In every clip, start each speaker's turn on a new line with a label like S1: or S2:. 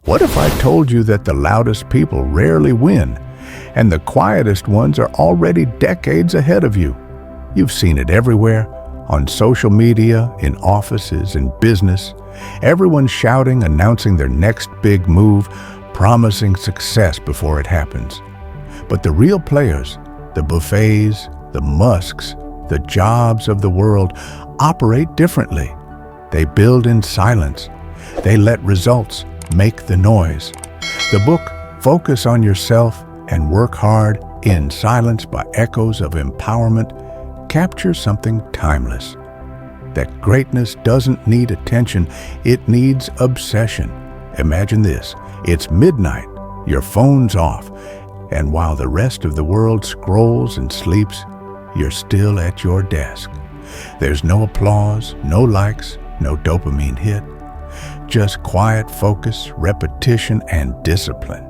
S1: What if I told you that the loudest people rarely win, and the quietest ones are already decades ahead of you? You've seen it everywhere, on social media, in offices, in business. Everyone's shouting, announcing their next big move, promising success before it happens. But the real players, the Buffets, the Musks, the Jobs of the world, operate differently. They build in silence. They let results make the noise. The book, Focus on Yourself and Work Hard in Silence by Echoes of Empowerment, captures something timeless. That greatness doesn't need attention, it needs obsession. Imagine this, it's midnight, your phone's off, and while the rest of the world scrolls and sleeps, you're still at your desk. There's no applause, no likes, no dopamine hit, just quiet focus, repetition, and discipline.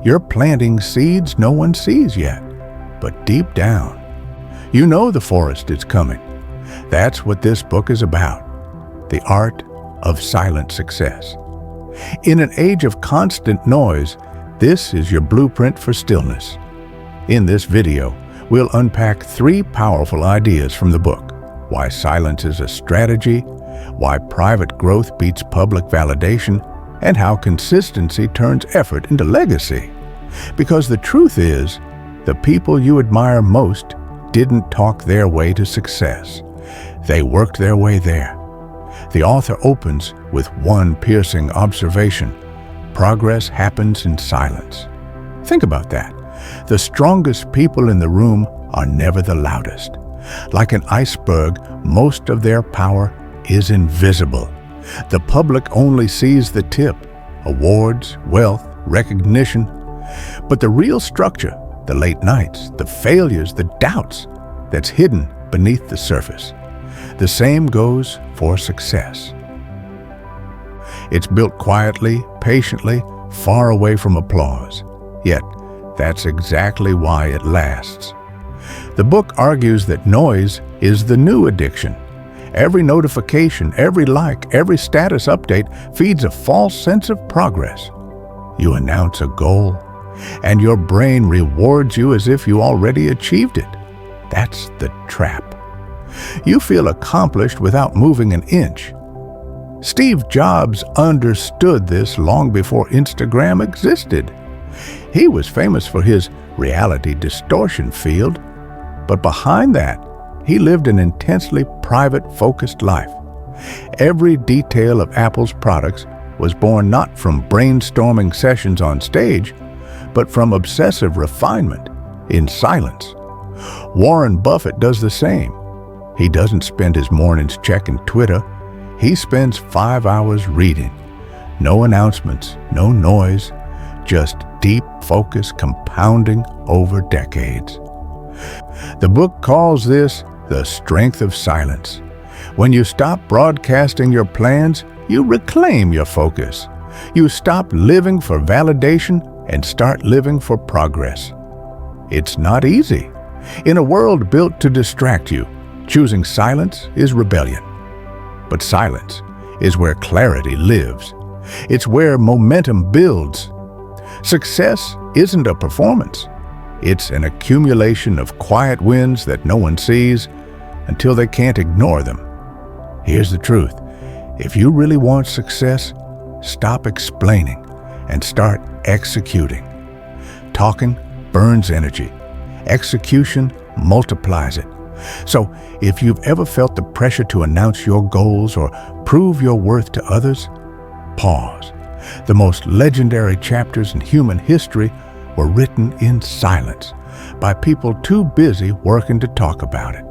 S1: You're planting seeds no one sees yet, but deep down, you know the forest is coming. That's what this book is about, the art of silent success. In an age of constant noise, this is your blueprint for stillness. In this video, we'll unpack 3 powerful ideas from the book: why silence is a strategy, why private growth beats public validation, and how consistency turns effort into legacy. Because the truth is, the people you admire most didn't talk their way to success. They worked their way there. The author opens with one piercing observation: progress happens in silence. Think about that. The strongest people in the room are never the loudest. Like an iceberg, most of their power is invisible. The public only sees the tip: awards, wealth, recognition. But the real structure, the late nights, the failures, the doubts, that's hidden beneath the surface. The same goes for success. It's built quietly, patiently, far away from applause. Yet, that's exactly why it lasts. The book argues that noise is the new addiction. Every notification, every like, every status update feeds a false sense of progress. You announce a goal, and your brain rewards you as if you already achieved it. That's the trap. You feel accomplished without moving an inch. Steve Jobs understood this long before Instagram existed. He was famous for his reality distortion field, but behind that, he lived an intensely private, focused life. Every detail of Apple's products was born not from brainstorming sessions on stage, but from obsessive refinement in silence. Warren Buffett does the same. He doesn't spend his mornings checking Twitter. He spends 5 hours reading. No announcements, no noise, just deep focus compounding over decades. The book calls this the strength of silence. When you stop broadcasting your plans, you reclaim your focus. You stop living for validation and start living for progress. It's not easy. In a world built to distract you, choosing silence is rebellion. But silence is where clarity lives. It's where momentum builds. Success isn't a performance. It's an accumulation of quiet wins that no one sees until they can't ignore them. Here's the truth. If you really want success, stop explaining and start executing. Talking burns energy. Execution multiplies it. So, if you've ever felt the pressure to announce your goals or prove your worth to others, pause. The most legendary chapters in human history were written in silence by people too busy working to talk about it.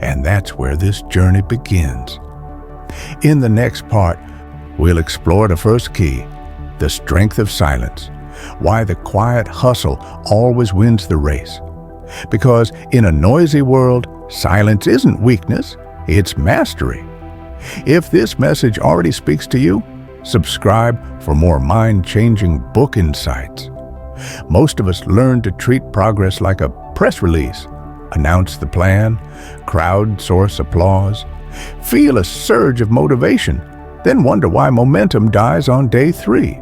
S1: And that's where this journey begins. In the next part, we'll explore the first key, the strength of silence, why the quiet hustle always wins the race. Because in a noisy world, silence isn't weakness, it's mastery. If this message already speaks to you, subscribe for more mind-changing book insights. Most of us learn to treat progress like a press release. Announce the plan, crowdsource applause, feel a surge of motivation, then wonder why momentum dies on day 3.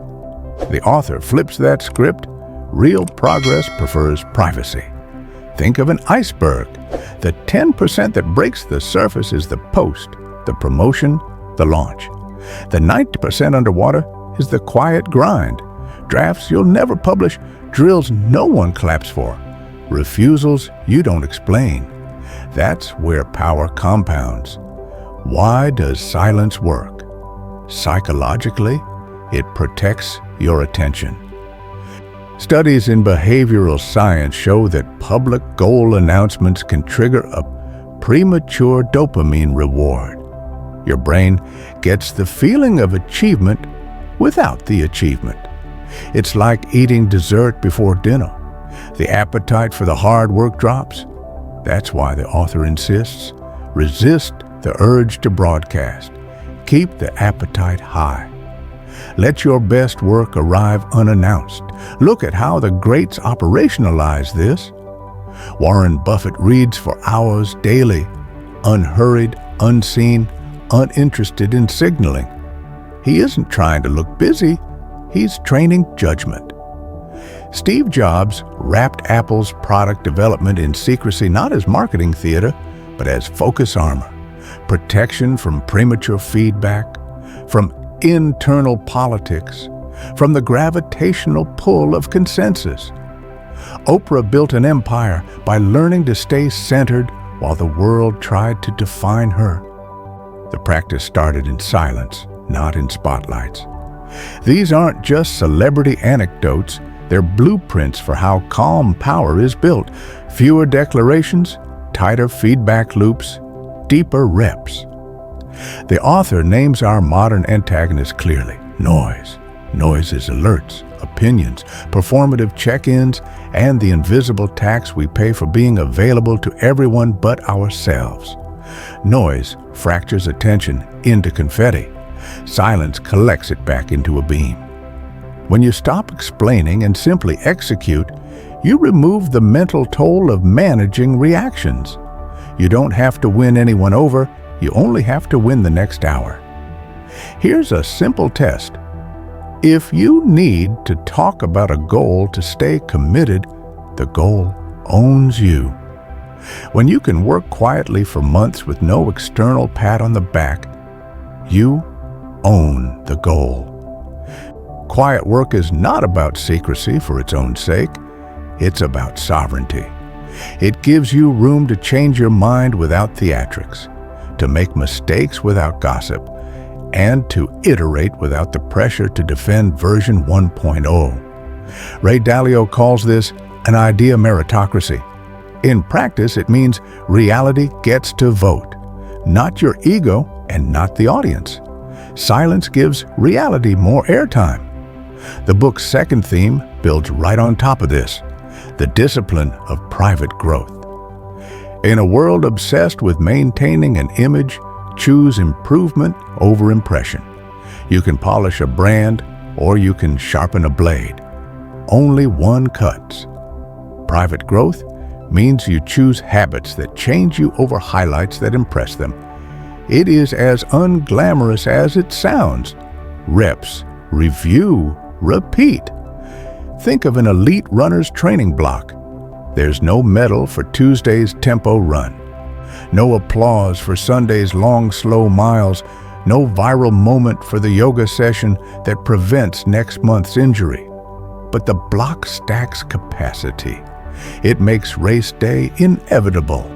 S1: The author flips that script. Real progress prefers privacy. Think of an iceberg. The 10% that breaks the surface is the post, the promotion, the launch. The 90% underwater is the quiet grind. Drafts you'll never publish, drills no one claps for, refusals you don't explain. That's where power compounds. Why does silence work? Psychologically, it protects your attention. Studies in behavioral science show that public goal announcements can trigger a premature dopamine reward. Your brain gets the feeling of achievement without the achievement. It's like eating dessert before dinner. The appetite for the hard work drops. That's why the author insists, resist the urge to broadcast. Keep the appetite high. Let your best work arrive unannounced. Look at how the greats operationalize this. Warren Buffett reads for hours daily, unhurried, unseen, uninterested in signaling. He isn't trying to look busy, he's training judgment. Steve Jobs wrapped Apple's product development in secrecy not as marketing theater, but as focus armor, protection from premature feedback, from internal politics, from the gravitational pull of consensus. Oprah built an empire by learning to stay centered while the world tried to define her. The practice started in silence, not in spotlights. These aren't just celebrity anecdotes, they're blueprints for how calm power is built. Fewer declarations, tighter feedback loops, deeper reps. The author names our modern antagonist clearly: noise. Noise is alerts, opinions, performative check-ins, and the invisible tax we pay for being available to everyone but ourselves. Noise fractures attention into confetti. Silence collects it back into a beam. When you stop explaining and simply execute, you remove the mental toll of managing reactions. You don't have to win anyone over, you only have to win the next hour. Here's a simple test. If you need to talk about a goal to stay committed, the goal owns you. When you can work quietly for months with no external pat on the back, you own the goal. Quiet work is not about secrecy for its own sake. It's about sovereignty. It gives you room to change your mind without theatrics, to make mistakes without gossip, and to iterate without the pressure to defend version 1.0. Ray Dalio calls this an idea meritocracy. In practice, it means reality gets to vote, not your ego and not the audience. Silence gives reality more airtime. The book's second theme builds right on top of this: the discipline of private growth. In a world obsessed with maintaining an image, choose improvement over impression. You can polish a brand or you can sharpen a blade. Only one cuts. Private growth means you choose habits that change you over highlights that impress them. It is as unglamorous as it sounds. Reps, review, repeat. Think of an elite runner's training block. There's no medal for Tuesday's tempo run. No applause for Sunday's long, slow miles. No viral moment for the yoga session that prevents next month's injury. But the block stacks capacity. It makes race day inevitable.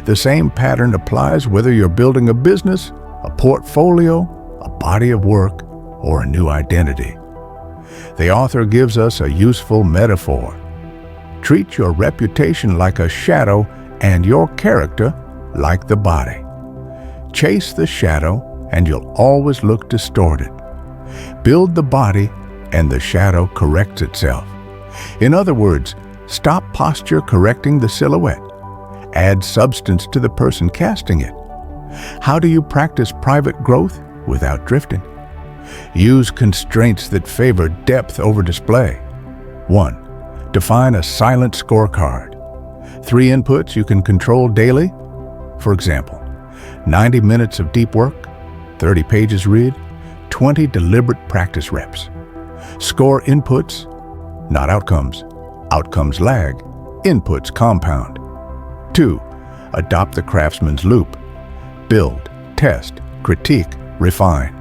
S1: The same pattern applies whether you're building a business, a portfolio, a body of work, or a new identity. The author gives us a useful metaphor. Treat your reputation like a shadow and your character like the body. Chase the shadow and you'll always look distorted. Build the body and the shadow corrects itself. In other words, stop posture correcting the silhouette. Add substance to the person casting it. How do you practice private growth without drifting? Use constraints that favor depth over display. 1. Define a silent scorecard. 3 inputs you can control daily. For example, 90 minutes of deep work, 30 pages read, 20 deliberate practice reps. Score inputs, not outcomes. Outcomes lag. Inputs compound. 2. Adopt the craftsman's loop. Build, test, critique, refine.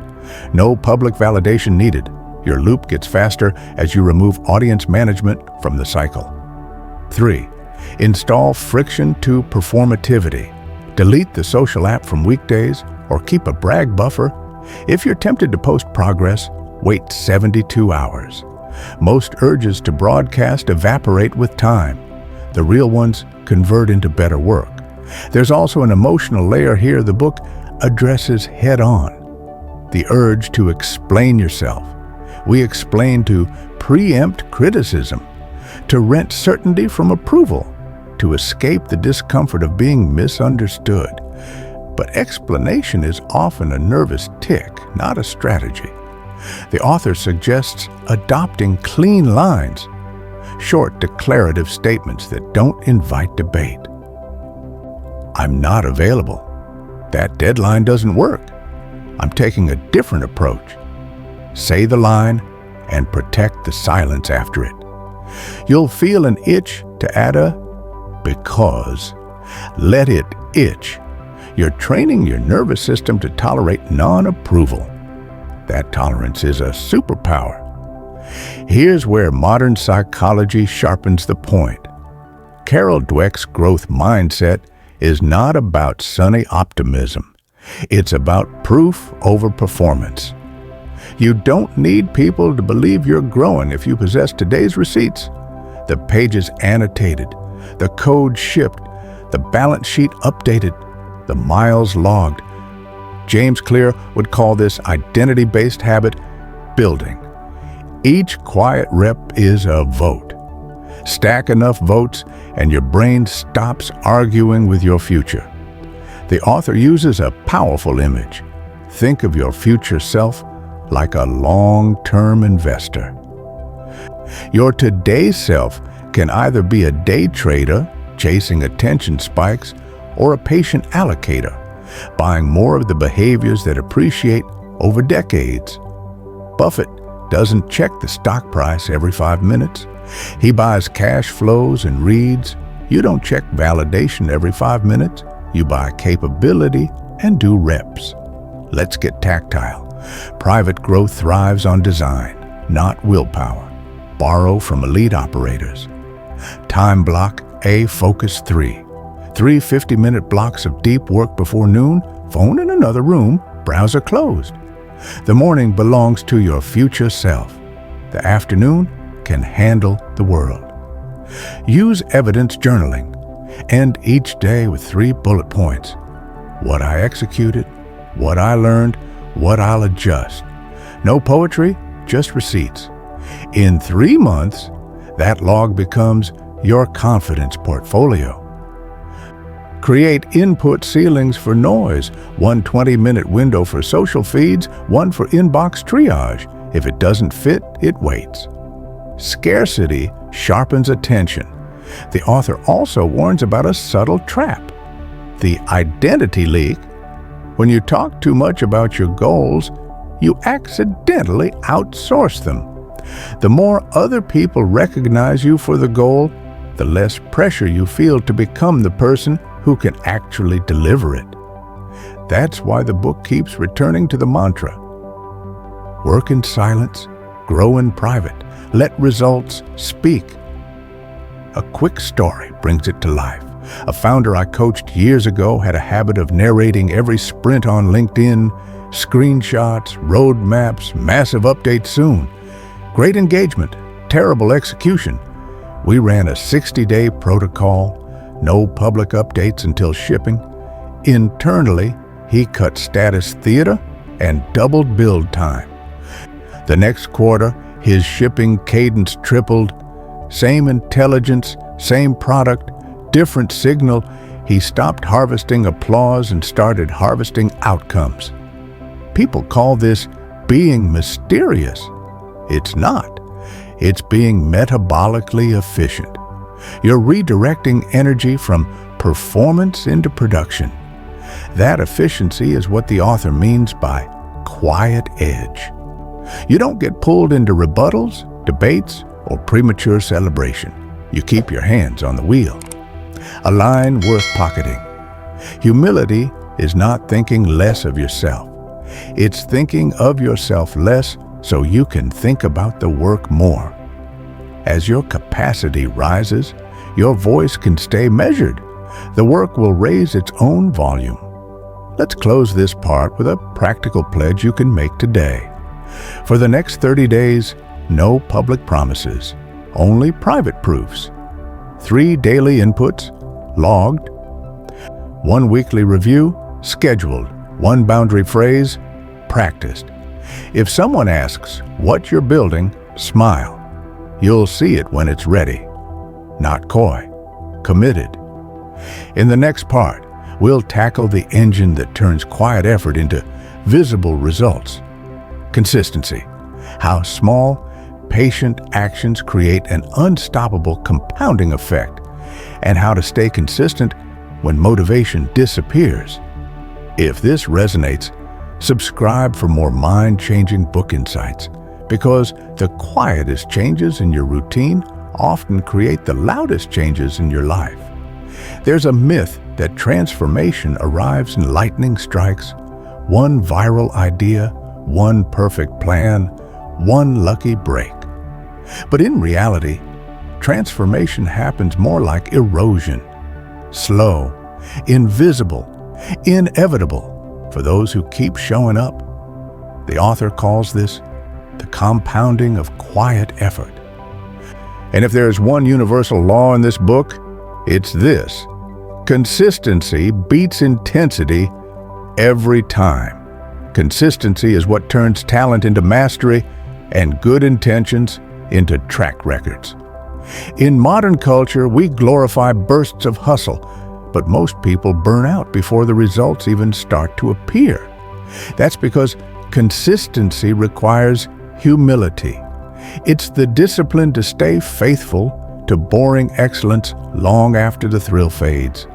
S1: No public validation needed. Your loop gets faster as you remove audience management from the cycle. 3. Install friction to performativity. Delete the social app from weekdays or keep a brag buffer. If you're tempted to post progress, wait 72 hours. Most urges to broadcast evaporate with time. The real ones convert into better work. There's also an emotional layer here the book addresses head-on. The urge to explain yourself. We explain to preempt criticism, to rent certainty from approval, to escape the discomfort of being misunderstood. But explanation is often a nervous tick, not a strategy. The author suggests adopting clean lines, short declarative statements that don't invite debate. I'm not available. That deadline doesn't work. I'm taking a different approach. Say the line and protect the silence after it. You'll feel an itch to add a because. Let it itch. You're training your nervous system to tolerate non-approval. That tolerance is a superpower. Here's where modern psychology sharpens the point. Carol Dweck's growth mindset is not about sunny optimism. It's about proof over performance. You don't need people to believe you're growing if you possess today's receipts. The pages annotated, the code shipped, the balance sheet updated, the miles logged. James Clear would call this identity-based habit building. Each quiet rep is a vote. Stack enough votes and your brain stops arguing with your future. The author uses a powerful image. Think of your future self like a long-term investor. Your today self can either be a day trader chasing attention spikes or a patient allocator, buying more of the behaviors that appreciate over decades. Buffett doesn't check the stock price every 5 minutes. He buys cash flows and reads. You don't check validation every 5 minutes. You buy capability and do reps. Let's get tactile. Private growth thrives on design, not willpower. Borrow from elite operators. Time block A Focus 3. 3 50-minute blocks of deep work before noon, phone in another room, browser closed. The morning belongs to your future self. The afternoon can handle the world. Use evidence journaling. End each day with 3 bullet points. What I executed, what I learned, what I'll adjust. No poetry, just receipts. In 3 months, that log becomes your confidence portfolio. Create input ceilings for noise, 1 20-minute window for social feeds, 1 for inbox triage. If it doesn't fit, it waits. Scarcity sharpens attention. The author also warns about a subtle trap, the identity leak. When you talk too much about your goals, you accidentally outsource them. The more other people recognize you for the goal, the less pressure you feel to become the person who can actually deliver it. That's why the book keeps returning to the mantra. Work in silence, grow in private, let results speak. A quick story brings it to life. A founder I coached years ago had a habit of narrating every sprint on LinkedIn, screenshots, roadmaps, massive updates soon. Great engagement, terrible execution. We ran a 60-day protocol, no public updates until shipping. Internally, he cut status theater and doubled build time. The next quarter, his shipping cadence tripled. Same intelligence, same product, different signal. He stopped harvesting applause and started harvesting outcomes. People call this being mysterious. It's not. It's being metabolically efficient. You're redirecting energy from performance into production. That efficiency is what the author means by quiet edge. You don't get pulled into rebuttals, debates, or premature celebration. You keep your hands on the wheel. A line worth pocketing. Humility is not thinking less of yourself. It's thinking of yourself less so you can think about the work more. As your capacity rises, your voice can stay measured. The work will raise its own volume. Let's close this part with a practical pledge you can make today. For the next 30 days, no public promises, only private proofs. 3 daily inputs, logged. 1 weekly review, scheduled. 1 boundary phrase, practiced. If someone asks what you're building, smile. You'll see it when it's ready. Not coy, committed. In the next part, we'll tackle the engine that turns quiet effort into visible results. Consistency. How small, patient actions create an unstoppable compounding effect, and how to stay consistent when motivation disappears. If this resonates, subscribe for more mind-changing book insights, because the quietest changes in your routine often create the loudest changes in your life. There's a myth that transformation arrives in lightning strikes, 1 viral idea, 1 perfect plan, 1 lucky break. But in reality, transformation happens more like erosion. Slow, invisible, inevitable for those who keep showing up. The author calls this the compounding of quiet effort. And if there is one universal law in this book, it's this: consistency beats intensity every time. Consistency is what turns talent into mastery and good intentions into track records. In modern culture, we glorify bursts of hustle, but most people burn out before the results even start to appear. That's because consistency requires humility. It's the discipline to stay faithful to boring excellence long after the thrill fades.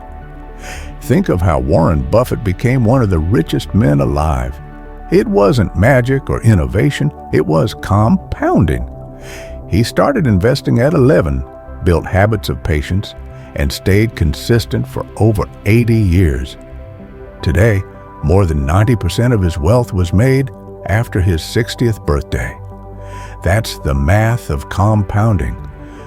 S1: Think of how Warren Buffett became one of the richest men alive. It wasn't magic or innovation, it was compounding. He started investing at 11, built habits of patience, and stayed consistent for over 80 years. Today, more than 90% of his wealth was made after his 60th birthday. That's the math of compounding.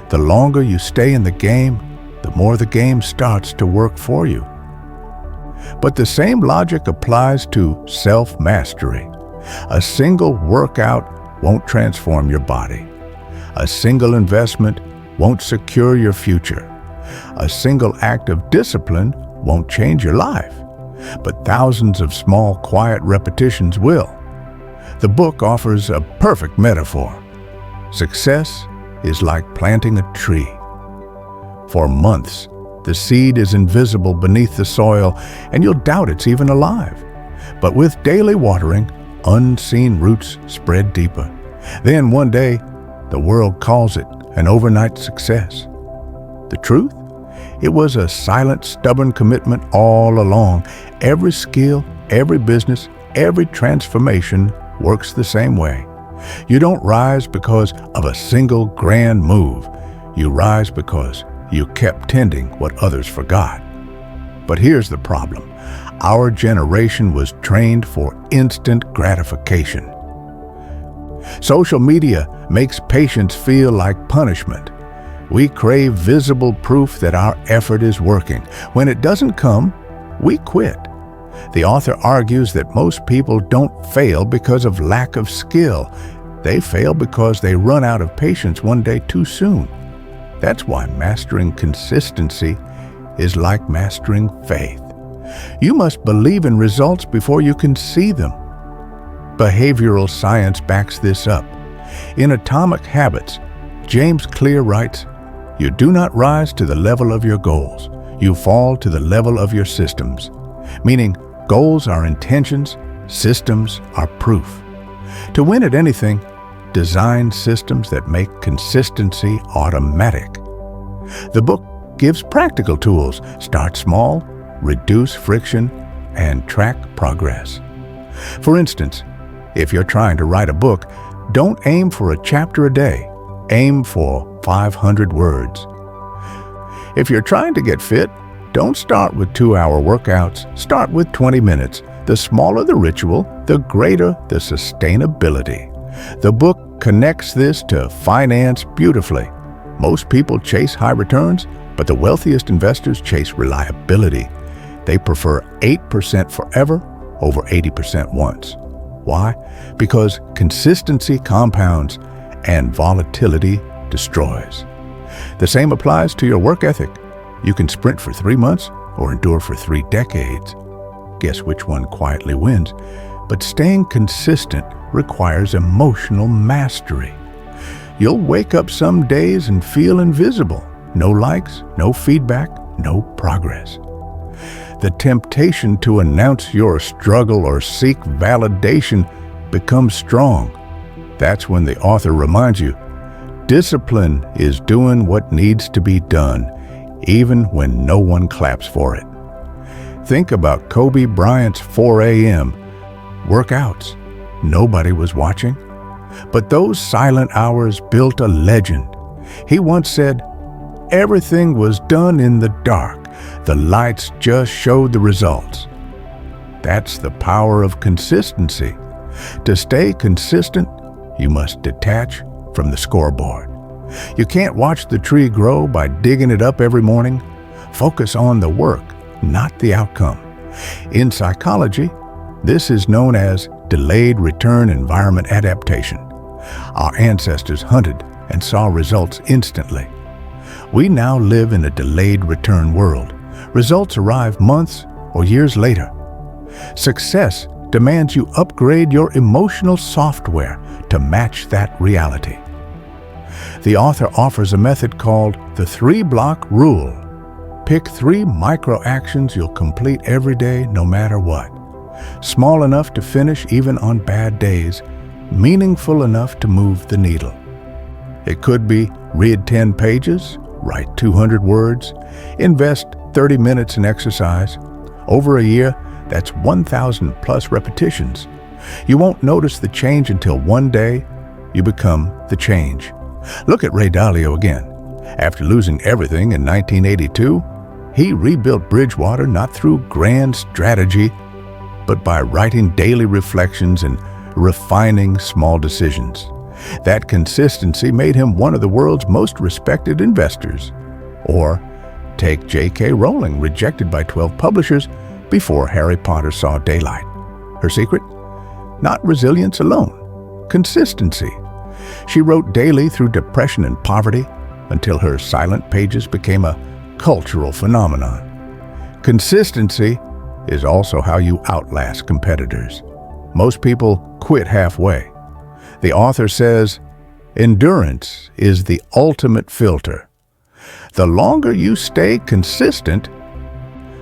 S1: The longer you stay in the game, the more the game starts to work for you. But the same logic applies to self-mastery. A single workout won't transform your body. A single investment won't secure your future. A single act of discipline won't change your life. But thousands of small, quiet repetitions will. The book offers a perfect metaphor. Success is like planting a tree. For months, the seed is invisible beneath the soil, and you'll doubt it's even alive. But with daily watering, unseen roots spread deeper. Then one day, the world calls it an overnight success. The truth? It was a silent, stubborn commitment all along. Every skill, every business, every transformation works the same way. You don't rise because of a single grand move. You rise because you kept tending what others forgot. But here's the problem. Our generation was trained for instant gratification. Social media makes patience feel like punishment. We crave visible proof that our effort is working. When it doesn't come, we quit. The author argues that most people don't fail because of lack of skill. They fail because they run out of patience one day too soon. That's why mastering consistency is like mastering faith. You must believe in results before you can see them. Behavioral science backs this up. In Atomic Habits, James Clear writes, "You do not rise to the level of your goals. You fall to the level of your systems." Meaning, goals are intentions, systems are proof. To win at anything, design systems that make consistency automatic. The book gives practical tools. Start small, reduce friction, and track progress. For instance, if you're trying to write a book, Don't aim for a chapter a day. Aim for 500 words. If you're trying to get fit, don't start with 2-hour workouts. Start with 20 minutes. The smaller the ritual, the greater the sustainability. The book connects this to finance beautifully. Most people chase high returns, but the wealthiest investors chase reliability. They prefer 8% forever over 80% once. Why? Because consistency compounds and volatility destroys. The same applies to your work ethic. You can sprint for 3 months or endure for 3 decades. Guess which one quietly wins? But staying consistent requires emotional mastery. You'll wake up some days and feel invisible. No likes, no feedback, no progress. The temptation to announce your struggle or seek validation becomes strong. That's when the author reminds you, discipline is doing what needs to be done, even when no one claps for it. Think about Kobe Bryant's 4 a.m. workouts. Nobody was watching, but those silent hours built a legend. He once said, "Everything was done in the dark. The lights just showed the results." That's the power of consistency. To stay consistent, you must detach from the scoreboard. You can't watch the tree grow by digging it up every morning. Focus on the work, not the outcome. In psychology, this is known as delayed return environment adaptation. Our ancestors hunted and saw results instantly. We now live in a delayed return world. Results arrive months or years later. Success demands you upgrade your emotional software to match that reality. The author offers a method called the 3-block rule. Pick 3 micro actions you'll complete every day, no matter what. Small enough to finish even on bad days, meaningful enough to move the needle. It could be read 10 pages, write 200 words, invest 30 minutes in exercise. Over a year, that's 1,000 plus repetitions. You won't notice the change until one day you become the change. Look at Ray Dalio again. After losing everything in 1982, he rebuilt Bridgewater not through grand strategy, but by writing daily reflections and refining small decisions. That consistency made him one of the world's most respected investors. Or take J.K. Rowling, rejected by 12 publishers before Harry Potter saw daylight. Her secret? Not resilience alone, consistency. She wrote daily through depression and poverty until her silent pages became a cultural phenomenon. Consistency is also how you outlast competitors. Most people quit halfway. The author says, endurance is the ultimate filter. The longer you stay consistent,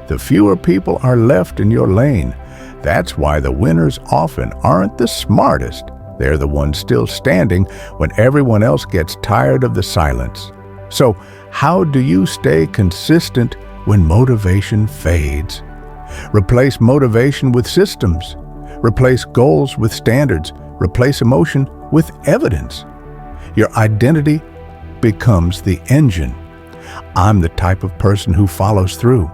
S1: the fewer people are left in your lane. That's why the winners often aren't the smartest. They're the ones still standing when everyone else gets tired of the silence. So, how do you stay consistent when motivation fades? Replace motivation with systems. Replace goals with standards. Replace emotion with evidence. Your identity becomes the engine. I'm the type of person who follows through.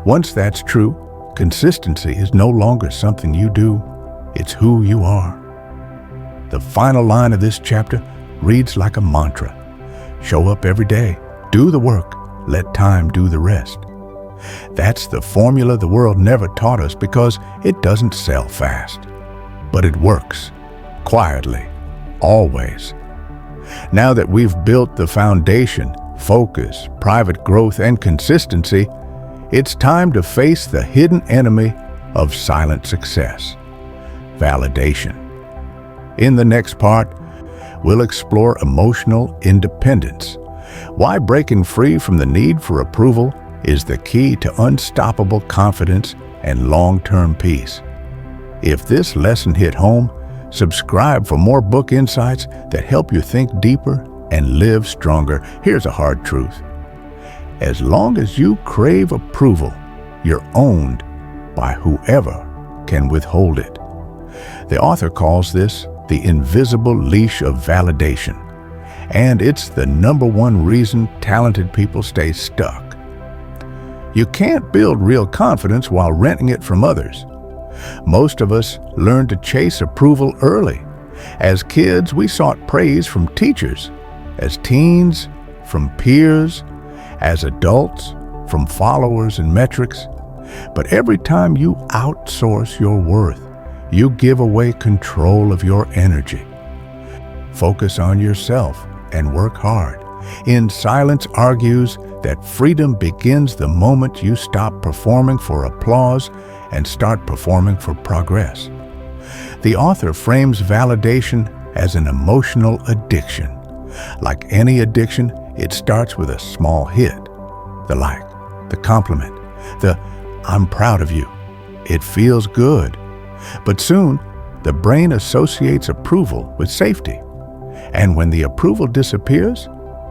S1: Once that's true, consistency is no longer something you do, it's who you are. The final line of this chapter reads like a mantra. Show up every day, do the work, let time do the rest. That's the formula the world never taught us because it doesn't sell fast. But it works, quietly, always. Now that we've built the foundation, focus, private growth, and consistency, it's time to face the hidden enemy of silent success, validation. In the next part, we'll explore emotional independence, why breaking free from the need for approval is the key to unstoppable confidence and long-term peace. If this lesson hit home, subscribe for more book insights that help you think deeper and live stronger. Here's a hard truth. As long as you crave approval, you're owned by whoever can withhold it. The author calls this the invisible leash of validation. And it's the number one reason talented people stay stuck. You can't build real confidence while renting it from others. Most of us learn to chase approval early. As kids, we sought praise from teachers. As teens, from peers. As adults, from followers and metrics. But every time you outsource your worth, you give away control of your energy. Focus on yourself and work hard. In Silence argues that freedom begins the moment you stop performing for applause and start performing for progress. The author frames validation as an emotional addiction. Like any addiction, it starts with a small hit. The like, the compliment, the "I'm proud of you." It feels good. But soon, the brain associates approval with safety. And when the approval disappears,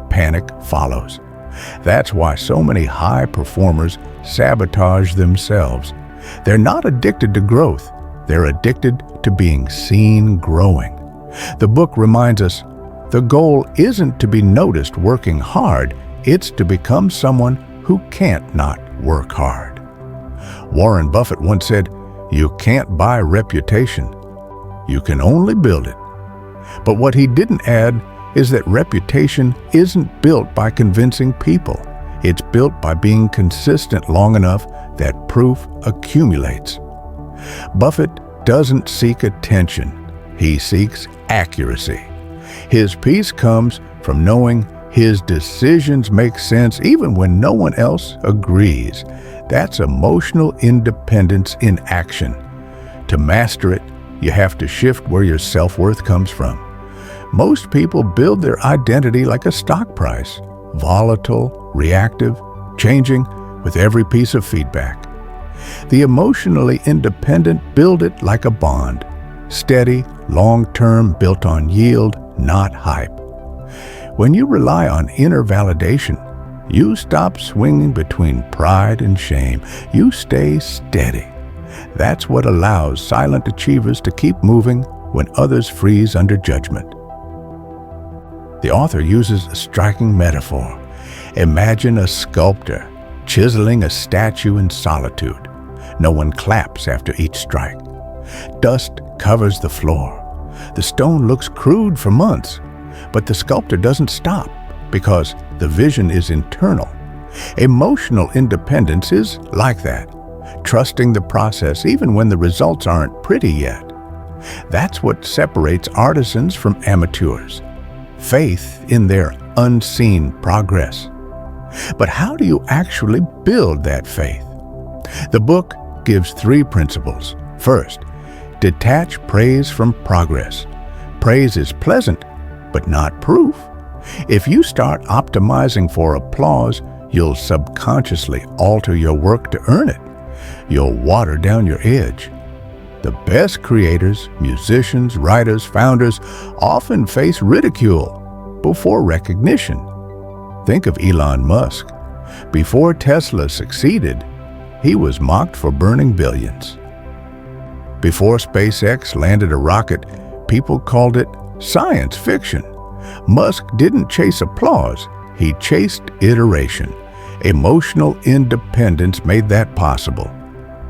S1: panic follows. That's why so many high performers sabotage themselves. They're not addicted to growth. They're addicted to being seen growing. The book reminds us the goal isn't to be noticed working hard. It's to become someone who can't not work hard. Warren Buffett once said, "You can't buy reputation. You can only build it." But what he didn't add is that reputation isn't built by convincing people. It's built by being consistent long enough that proof accumulates. Buffett doesn't seek attention. He seeks accuracy. His peace comes from knowing his decisions make sense even when no one else agrees. That's emotional independence in action. To master it, you have to shift where your self-worth comes from. Most people build their identity like a stock price, volatile, reactive, changing with every piece of feedback. The emotionally independent build it like a bond, steady, long-term, built on yield, not hype. When you rely on inner validation, you stop swinging between pride and shame. You stay steady. That's what allows silent achievers to keep moving when others freeze under judgment. The author uses a striking metaphor. Imagine a sculptor chiseling a statue in solitude. No one claps after each strike. Dust covers the floor. The stone looks crude for months, but the sculptor doesn't stop because the vision is internal. Emotional independence is like that, trusting the process even when the results aren't pretty yet. That's what separates artisans from amateurs. Faith in their unseen progress. But how do you actually build that faith? The book gives 3 principles. First, detach praise from progress. Praise is pleasant, but not proof. If you start optimizing for applause, you'll subconsciously alter your work to earn it. You'll water down your edge. The best creators, musicians, writers, founders often face ridicule before recognition. Think of Elon Musk. Before Tesla succeeded, he was mocked for burning billions. Before SpaceX landed a rocket, people called it science fiction. Musk didn't chase applause, he chased iteration. Emotional independence made that possible.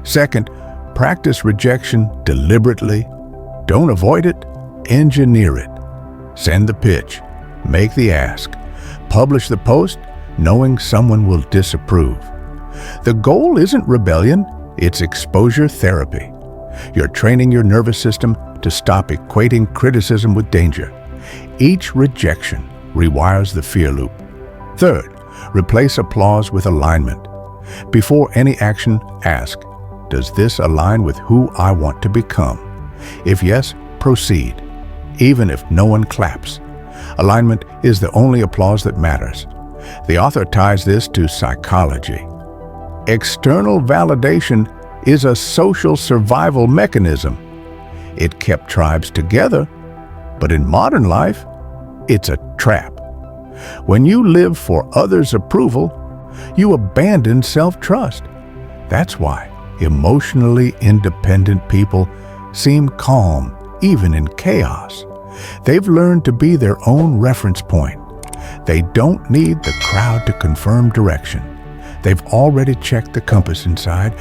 S1: Second, practice rejection deliberately. Don't avoid it, engineer it. Send the pitch, make the ask, publish the post, knowing someone will disapprove. The goal isn't rebellion, it's exposure therapy. You're training your nervous system to stop equating criticism with danger. Each rejection rewires the fear loop. Third, replace applause with alignment. Before any action, ask, does this align with who I want to become? If yes, proceed, even if no one claps. Alignment is the only applause that matters. The author ties this to psychology. External validation is a social survival mechanism. It kept tribes together, but in modern life, it's a trap. When you live for others' approval, you abandon self-trust. That's why emotionally independent people seem calm even in chaos. They've learned to be their own reference point. They don't need the crowd to confirm direction. They've already checked the compass inside.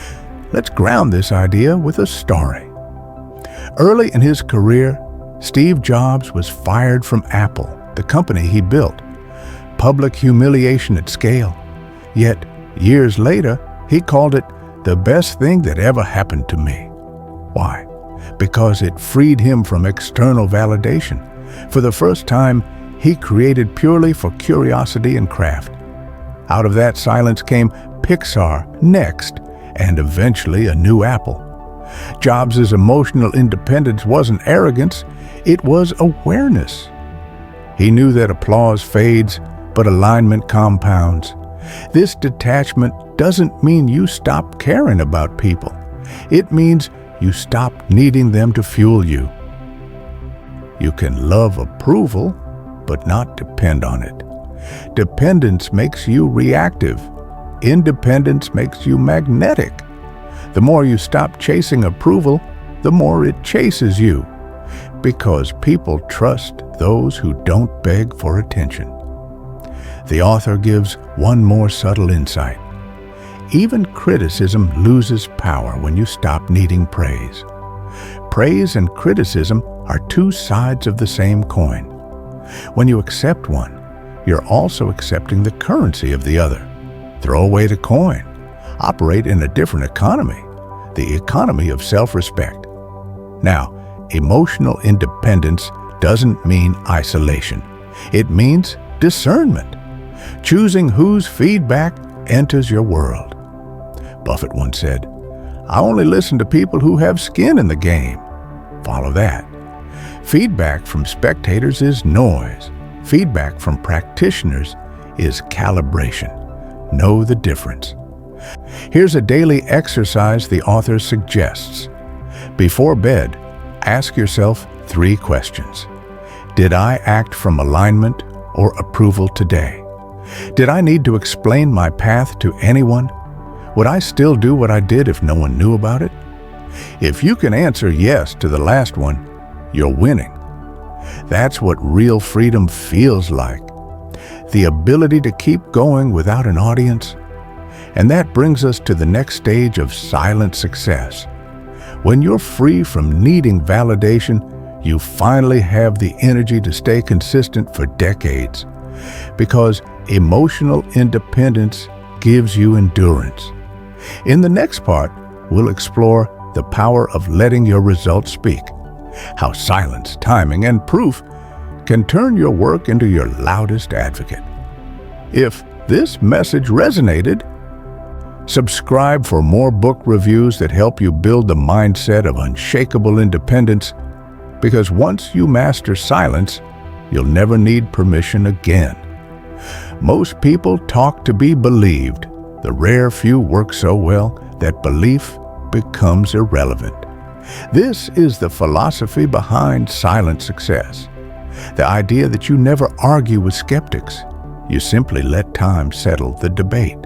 S1: Let's ground this idea with a story. Early in his career, Steve Jobs was fired from Apple, the company he built. Public humiliation at scale. Yet, years later, he called it the best thing that ever happened to me. Why? Because it freed him from external validation. For the first time, he created purely for curiosity and craft. Out of that silence came Pixar, Next, and eventually a new Apple. Jobs' emotional independence wasn't arrogance, it was awareness. He knew that applause fades, but alignment compounds. This detachment doesn't mean you stop caring about people. It means you stop needing them to fuel you. You can love approval, but not depend on it. Dependence makes you reactive. Independence makes you magnetic. The more you stop chasing approval, the more it chases you. Because people trust those who don't beg for attention. The author gives one more subtle insight. Even criticism loses power when you stop needing praise. Praise and criticism are two sides of the same coin. When you accept one, you're also accepting the currency of the other. Throw away the coin. Operate in a different economy, the economy of self-respect. Now, emotional independence doesn't mean isolation. It means discernment. Choosing whose feedback enters your world. Buffett once said, "I only listen to people who have skin in the game." Follow that. Feedback from spectators is noise. Feedback from practitioners is calibration. Know the difference. Here's a daily exercise the author suggests. Before bed, ask yourself 3 questions. Did I act from alignment or approval today? Did I need to explain my path to anyone? Would I still do what I did if no one knew about it? If you can answer yes to the last one, you're winning. That's what real freedom feels like. The ability to keep going without an audience. And that brings us to the next stage of silent success. When you're free from needing validation, you finally have the energy to stay consistent for decades. Because emotional independence gives you endurance. In the next part, we'll explore the power of letting your results speak. How silence, timing, and proof can turn your work into your loudest advocate. If this message resonated, subscribe for more book reviews that help you build the mindset of unshakable independence, because once you master silence, you'll never need permission again. Most people talk to be believed. The rare few work so well that belief becomes irrelevant. This is the philosophy behind silent success. The idea that you never argue with skeptics. You simply let time settle the debate.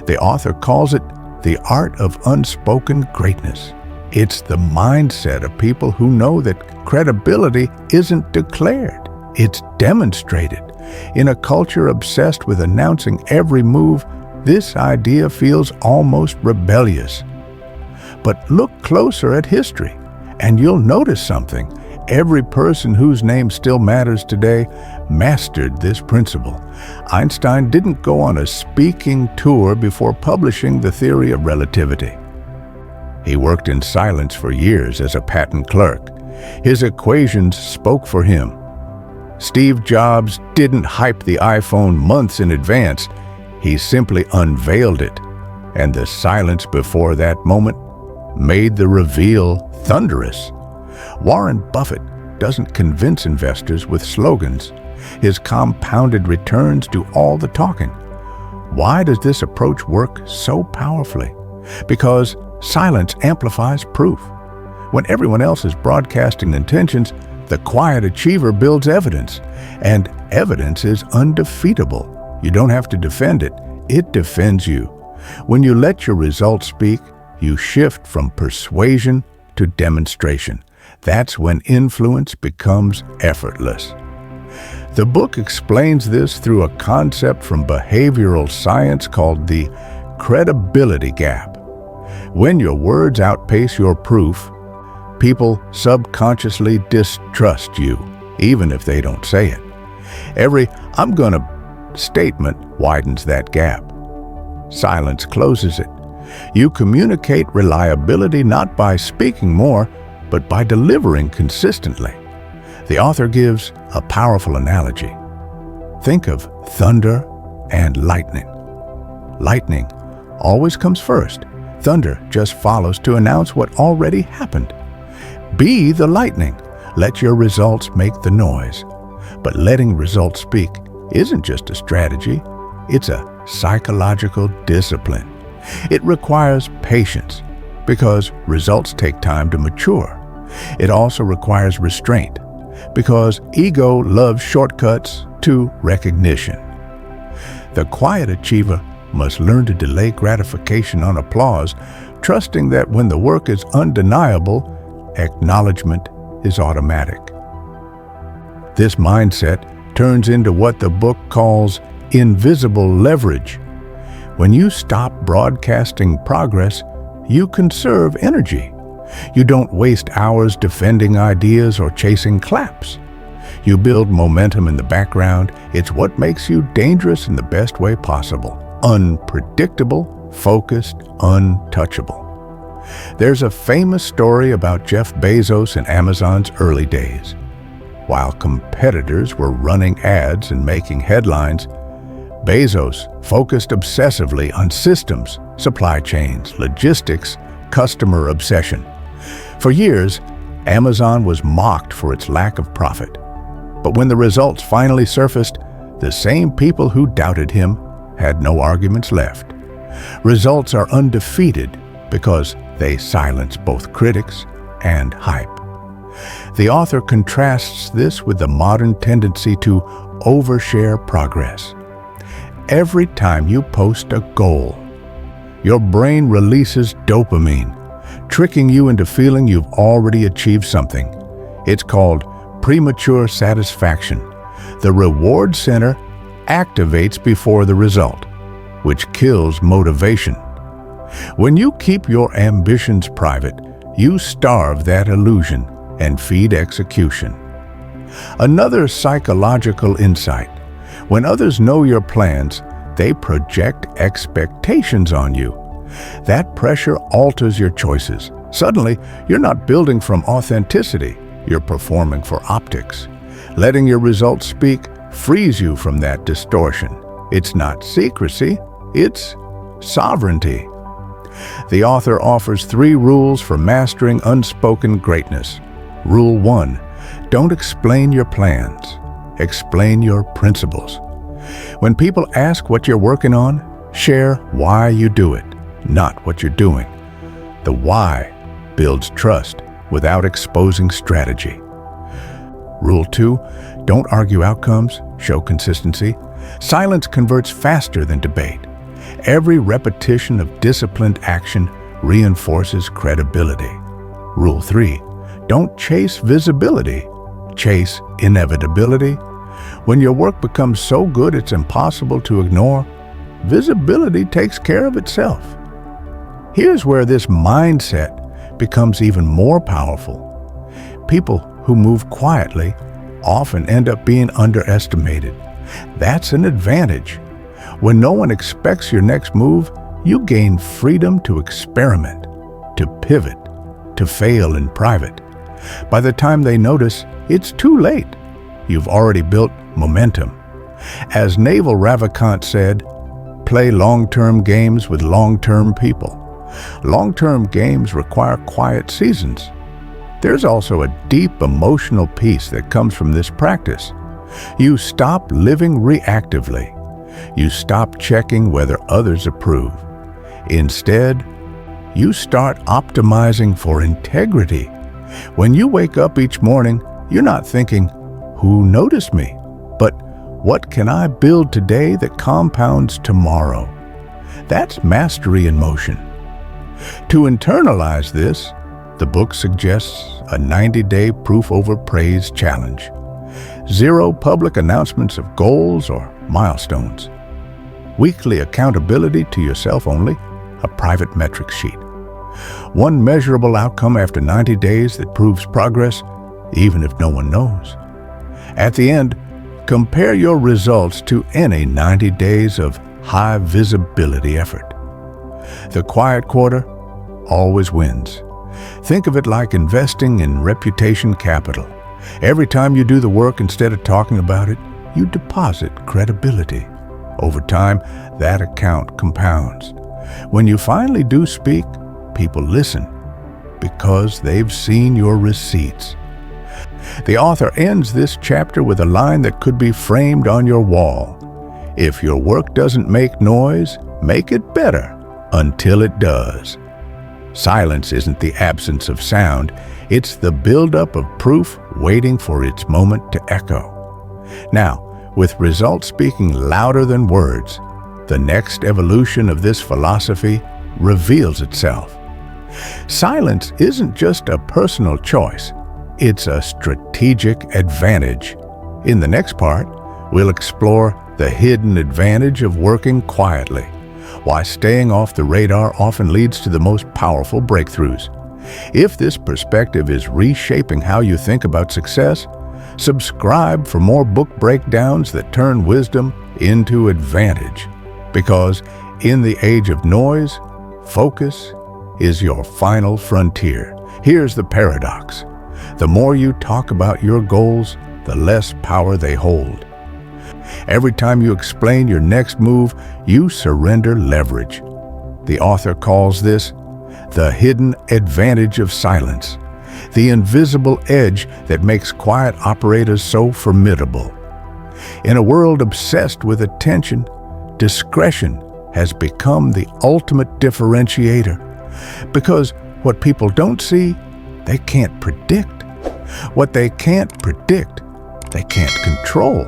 S1: The author calls it the art of unspoken greatness. It's the mindset of people who know that credibility isn't declared, it's demonstrated. In a culture obsessed with announcing every move, this idea feels almost rebellious. But look closer at history, and you'll notice something. Every person whose name still matters today mastered this principle. Einstein didn't go on a speaking tour before publishing the theory of relativity. He worked in silence for years as a patent clerk. His equations spoke for him. Steve Jobs didn't hype the iPhone months in advance. He simply unveiled it. And the silence before that moment made the reveal thunderous. Warren Buffett doesn't convince investors with slogans. His compounded returns do all the talking. Why does this approach work so powerfully? Because silence amplifies proof. When everyone else is broadcasting intentions, the quiet achiever builds evidence, and evidence is undefeatable. You don't have to defend it, it defends you. When you let your results speak, you shift from persuasion to demonstration. That's when influence becomes effortless. The book explains this through a concept from behavioral science called the credibility gap. When your words outpace your proof, people subconsciously distrust you, even if they don't say it. Every "I'm gonna" statement widens that gap. Silence closes it. You communicate reliability not by speaking more, but by delivering consistently. The author gives a powerful analogy. Think of thunder and lightning. Lightning always comes first. Thunder just follows to announce what already happened. Be the lightning. Let your results make the noise. But letting results speak isn't just a strategy, it's a psychological discipline. It requires patience because results take time to mature. It also requires restraint because ego loves shortcuts to recognition. The quiet achiever must learn to delay gratification on applause, trusting that when the work is undeniable, acknowledgement is automatic. This mindset turns into what the book calls invisible leverage. When you stop broadcasting progress, you conserve energy. You don't waste hours defending ideas or chasing claps. You build momentum in the background. It's what makes you dangerous in the best way possible. Unpredictable, focused, untouchable. There's a famous story about Jeff Bezos and Amazon's early days. While competitors were running ads and making headlines, Bezos focused obsessively on systems, supply chains, logistics, customer obsession. For years, Amazon was mocked for its lack of profit. But when the results finally surfaced, the same people who doubted him had no arguments left. Results are undefeated because they silence both critics and hype. The author contrasts this with the modern tendency to overshare progress. Every time you post a goal, your brain releases dopamine, tricking you into feeling you've already achieved something. It's called premature satisfaction. The reward center activates before the result, which kills motivation. When you keep your ambitions private, you starve that illusion and feed execution. Another psychological insight: when others know your plans, they project expectations on you. That pressure alters your choices. Suddenly, you're not building from authenticity, you're performing for optics. Letting your results speak frees you from that distortion. It's not secrecy, it's sovereignty. The author offers 3 rules for mastering unspoken greatness. Rule 1: don't explain your plans. Explain your principles. When people ask what you're working on, share why you do it, not what you're doing. The why builds trust without exposing strategy. Rule 2: don't argue outcomes, show consistency. Silence converts faster than debate. Every repetition of disciplined action reinforces credibility. Rule 3: don't chase visibility, chase inevitability. When your work becomes so good it's impossible to ignore, visibility takes care of itself. Here's where this mindset becomes even more powerful. People who move quietly often end up being underestimated. That's an advantage. When no one expects your next move, you gain freedom to experiment, to pivot, to fail in private. By the time they notice, it's too late. You've already built momentum. As Naval Ravikant said, play long-term games with long-term people. Long-term games require quiet seasons. There's also a deep emotional peace that comes from this practice. You stop living reactively. You stop checking whether others approve. Instead, you start optimizing for integrity. When you wake up each morning, you're not thinking, "Who noticed me?" but "What can I build today that compounds tomorrow?" That's mastery in motion. To internalize this, The book suggests a 90-day proof over praise challenge. 0 public announcements of goals or milestones. Weekly accountability to yourself only, a private metrics sheet. 1 measurable outcome after 90 days that proves progress, even if no one knows. At the end, compare your results to any 90 days of high visibility effort. The quiet quarter always wins. Think of it like investing in reputation capital. Every time you do the work instead of talking about it, you deposit credibility. Over time, that account compounds. When you finally do speak, people listen because they've seen your receipts. The author ends this chapter with a line that could be framed on your wall. If your work doesn't make noise, make it better until it does. Silence isn't the absence of sound, it's the buildup of proof waiting for its moment to echo. Now, with results speaking louder than words, the next evolution of this philosophy reveals itself. Silence isn't just a personal choice, it's a strategic advantage. In the next part, we'll explore the hidden advantage of working quietly, why staying off the radar often leads to the most powerful breakthroughs. If this perspective is reshaping how you think about success, subscribe for more book breakdowns that turn wisdom into advantage. Because in the age of noise, focus is your final frontier. Here's the paradox. The more you talk about your goals, the less power they hold. Every time you explain your next move, you surrender leverage. The author calls this the hidden advantage of silence, the invisible edge that makes quiet operators so formidable. In a world obsessed with attention, discretion has become the ultimate differentiator. Because what people don't see, they can't predict. What they can't predict, they can't control.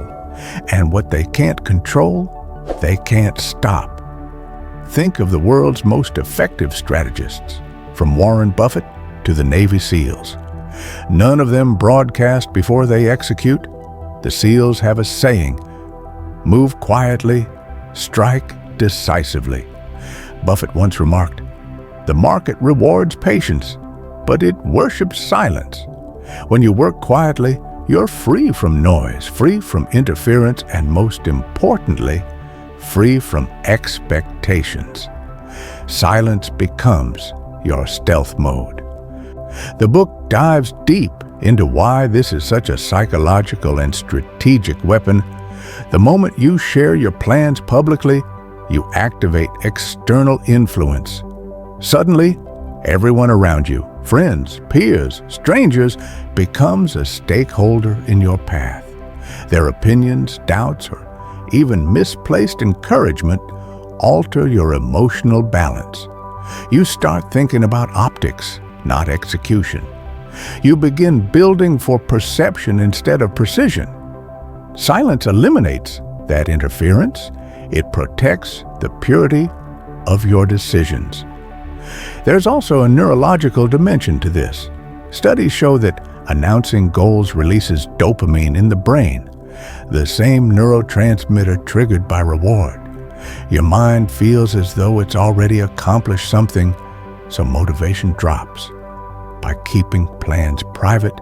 S1: And what they can't control, they can't stop. Think of the world's most effective strategists, from Warren Buffett to the Navy SEALs. None of them broadcast before they execute. The SEALs have a saying, move quietly, strike decisively. Buffett once remarked, the market rewards patience, but it worships silence. When you work quietly, you're free from noise, free from interference, and most importantly, free from expectations. Silence becomes your stealth mode. The book dives deep into why this is such a psychological and strategic weapon. The moment you share your plans publicly, you activate external influence. Suddenly, everyone around you, friends, peers, strangers, becomes a stakeholder in your path. Their opinions, doubts, or even misplaced encouragement alter your emotional balance. You start thinking about optics, not execution. You begin building for perception instead of precision. Silence eliminates that interference. It protects the purity of your decisions. There's also a neurological dimension to this. Studies show that announcing goals releases dopamine in the brain, the same neurotransmitter triggered by reward. Your mind feels as though it's already accomplished something, so motivation drops. By keeping plans private,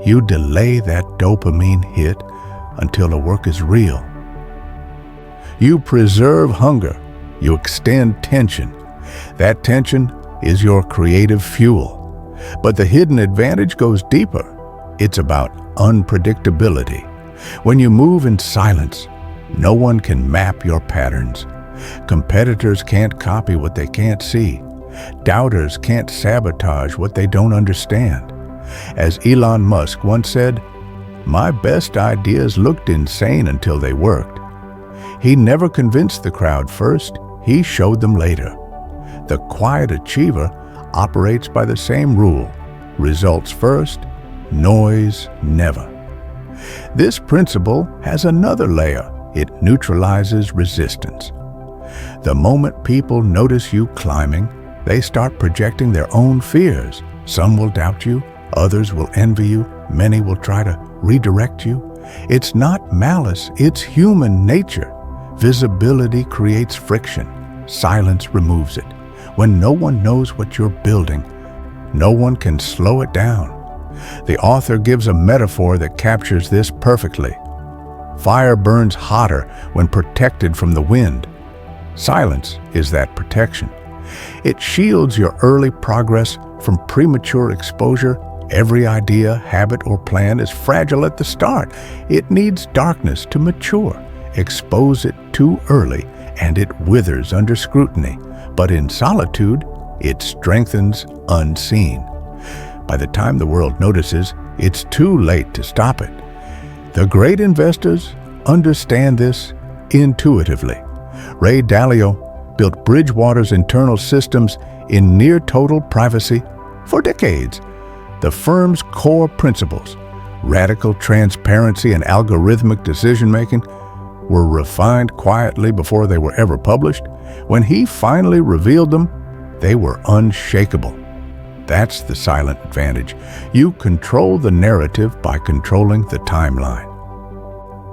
S1: you delay that dopamine hit until the work is real. You preserve hunger. You extend tension. That tension is your creative fuel. But the hidden advantage goes deeper. It's about unpredictability. When you move in silence, no one can map your patterns. Competitors can't copy what they can't see. Doubters can't sabotage what they don't understand. As Elon Musk once said, "My best ideas looked insane until they worked." He never convinced the crowd first, he showed them later. The quiet achiever operates by the same rule: results first, noise never. This principle has another layer. It neutralizes resistance. The moment people notice you climbing, they start projecting their own fears. Some will doubt you, others will envy you, many will try to redirect you. It's not malice, it's human nature. Visibility creates friction. Silence removes it. When no one knows what you're building, no one can slow it down. The author gives a metaphor that captures this perfectly. Fire burns hotter when protected from the wind. Silence is that protection. It shields your early progress from premature exposure. Every idea, habit, or plan is fragile at the start. It needs darkness to mature. Expose it too early, and it withers under scrutiny. But in solitude, it strengthens unseen. By the time the world notices, it's too late to stop it. The great investors understand this intuitively. Ray Dalio built Bridgewater's internal systems in near total privacy for decades. The firm's core principles, radical transparency and algorithmic decision-making, were refined quietly before they were ever published. When he finally revealed them, they were unshakable. That's the silent advantage. You control the narrative by controlling the timeline.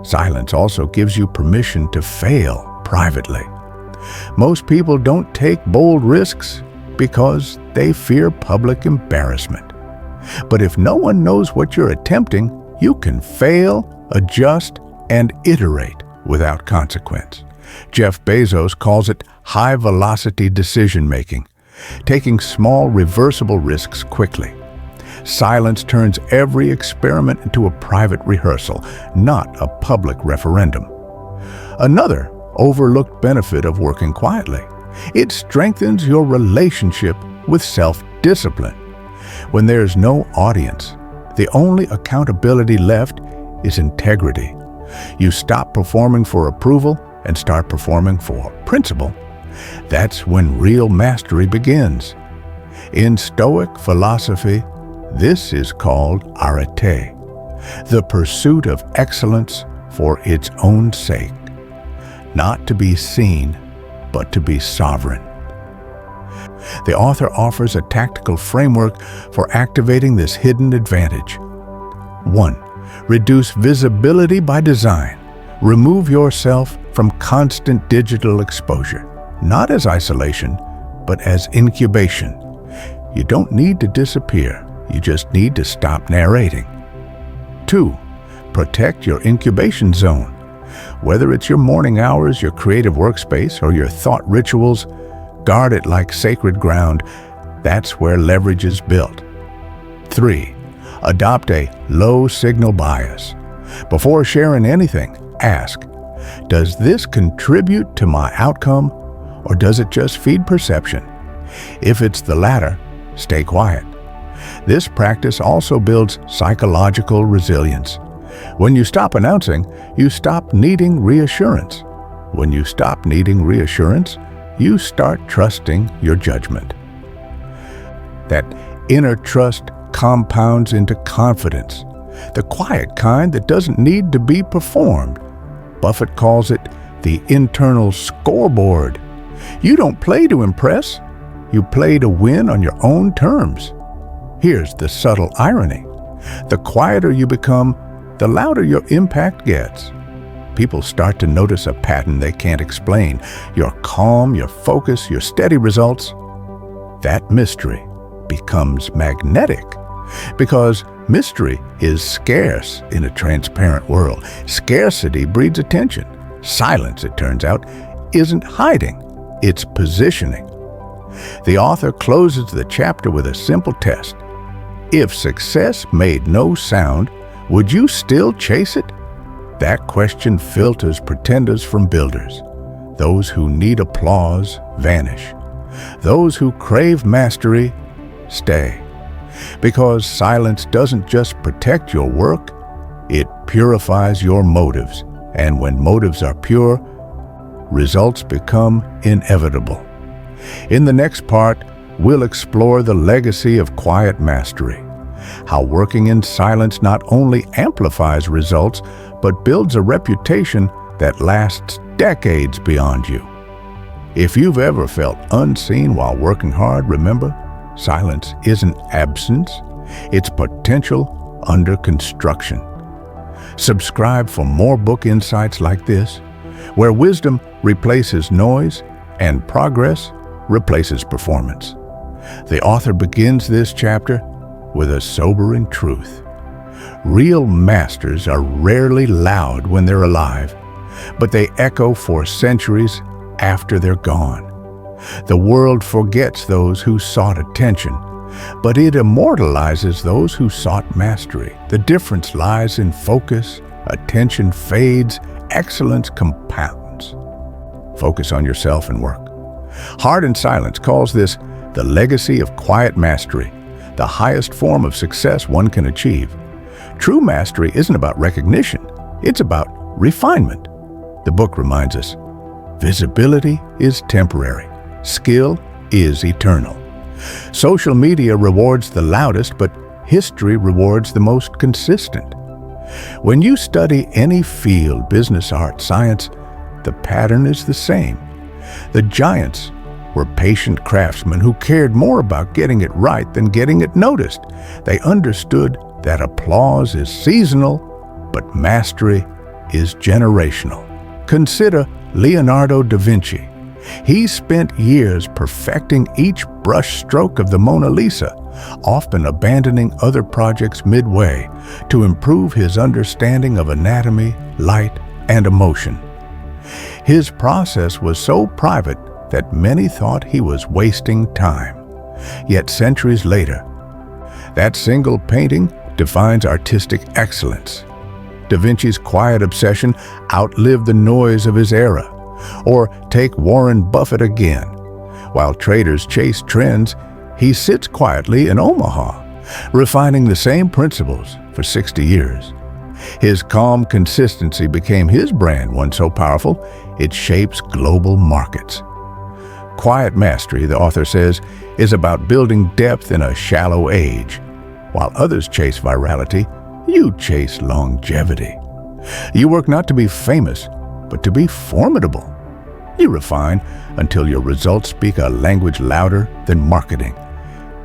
S1: Silence also gives you permission to fail privately. Most people don't take bold risks because they fear public embarrassment. But if no one knows what you're attempting, you can fail, adjust, and iterate without consequence. Jeff Bezos calls it high-velocity decision-making, taking small, reversible risks quickly. Silence turns every experiment into a private rehearsal, not a public referendum. Another overlooked benefit of working quietly: it strengthens your relationship with self-discipline. When there's no audience, the only accountability left is integrity. You stop performing for approval and start performing for principle. That's when real mastery begins. In Stoic philosophy, this is called arete, the pursuit of excellence for its own sake, not to be seen, but to be sovereign. The author offers a tactical framework for activating this hidden advantage. 1. Reduce visibility by design. Remove yourself from constant digital exposure, not as isolation, but as incubation. You don't need to disappear, you just need to stop narrating. 2. Protect your incubation zone. Whether it's your morning hours, your creative workspace, or your thought rituals, guard it like sacred ground. That's where leverage is built. 3. Adopt a low-signal bias. Before sharing anything, ask, does this contribute to my outcome, or does it just feed perception? If it's the latter, stay quiet. This practice also builds psychological resilience. When you stop announcing, you stop needing reassurance. When you stop needing reassurance, you start trusting your judgment. That inner trust compounds into confidence, the quiet kind that doesn't need to be performed. Buffett calls it the internal scoreboard. You don't play to impress, you play to win on your own terms. Here's the subtle irony. The quieter you become, the louder your impact gets. People start to notice a pattern they can't explain. Your calm, your focus, your steady results. That mystery becomes magnetic, because mystery is scarce in a transparent world. Scarcity breeds attention. Silence, it turns out, isn't hiding, it's positioning. The author closes the chapter with a simple test. If success made no sound, would you still chase it? That question filters pretenders from builders. Those who need applause vanish. Those who crave mastery stay. Because silence doesn't just protect your work, it purifies your motives. And when motives are pure, results become inevitable. In the next part, we'll explore the legacy of quiet mastery. How working in silence not only amplifies results, but builds a reputation that lasts decades beyond you. If you've ever felt unseen while working hard, remember, Silence isn't absence, it's potential under construction. Subscribe for more book insights like this, where wisdom replaces noise and progress replaces performance. The author begins this chapter with a sobering truth. Real masters are rarely loud when they're alive, but they echo for centuries after they're gone. The world forgets those who sought attention, but it immortalizes those who sought mastery. The difference lies in focus. Attention fades, excellence compounds. Focus on yourself and work. Heart and Silence calls this the legacy of quiet mastery, the highest form of success one can achieve. True mastery isn't about recognition, it's about refinement. The book reminds us, visibility is temporary, skill is eternal. Social media rewards the loudest, but history rewards the most consistent. When you study any field, business, art, science, the pattern is the same. The giants were patient craftsmen who cared more about getting it right than getting it noticed. They understood that applause is seasonal, but mastery is generational. Consider Leonardo da Vinci. He spent years perfecting each brush stroke of the Mona Lisa, often abandoning other projects midway to improve his understanding of anatomy, light, and emotion. His process was so private that many thought he was wasting time. Yet centuries later, that single painting defines artistic excellence. Da Vinci's quiet obsession outlived the noise of his era. Or take Warren Buffett again. While traders chase trends, he sits quietly in Omaha, refining the same principles for 60 years. His calm consistency became his brand, one so powerful, it shapes global markets. Quiet mastery, the author says, is about building depth in a shallow age. While others chase virality, you chase longevity. You work not to be famous, but to be formidable. You refine until your results speak a language louder than marketing.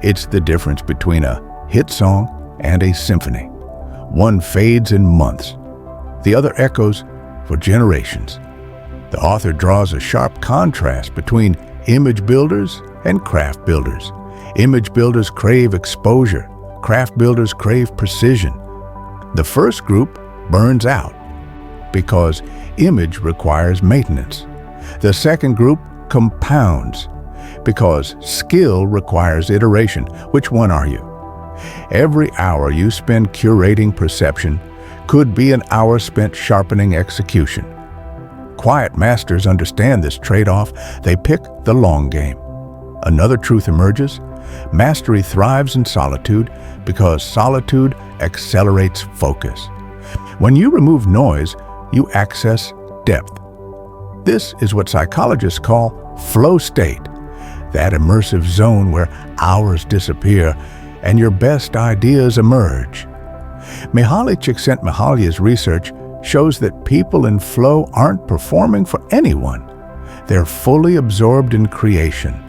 S1: It's the difference between a hit song and a symphony. One fades in months, the other echoes for generations. The author draws a sharp contrast between image builders and craft builders. Image builders crave exposure, craft builders crave precision. The first group burns out because image requires maintenance. The second group compounds because skill requires iteration. Which one are you? Every hour you spend curating perception could be an hour spent sharpening execution. Quiet masters understand this trade-off. They pick the long game. Another truth emerges. Mastery thrives in solitude because solitude accelerates focus. When you remove noise, you access depth. This is what psychologists call flow state, that immersive zone where hours disappear and your best ideas emerge. Mihaly Csikszentmihalyi's research shows that people in flow aren't performing for anyone. They're fully absorbed in creation.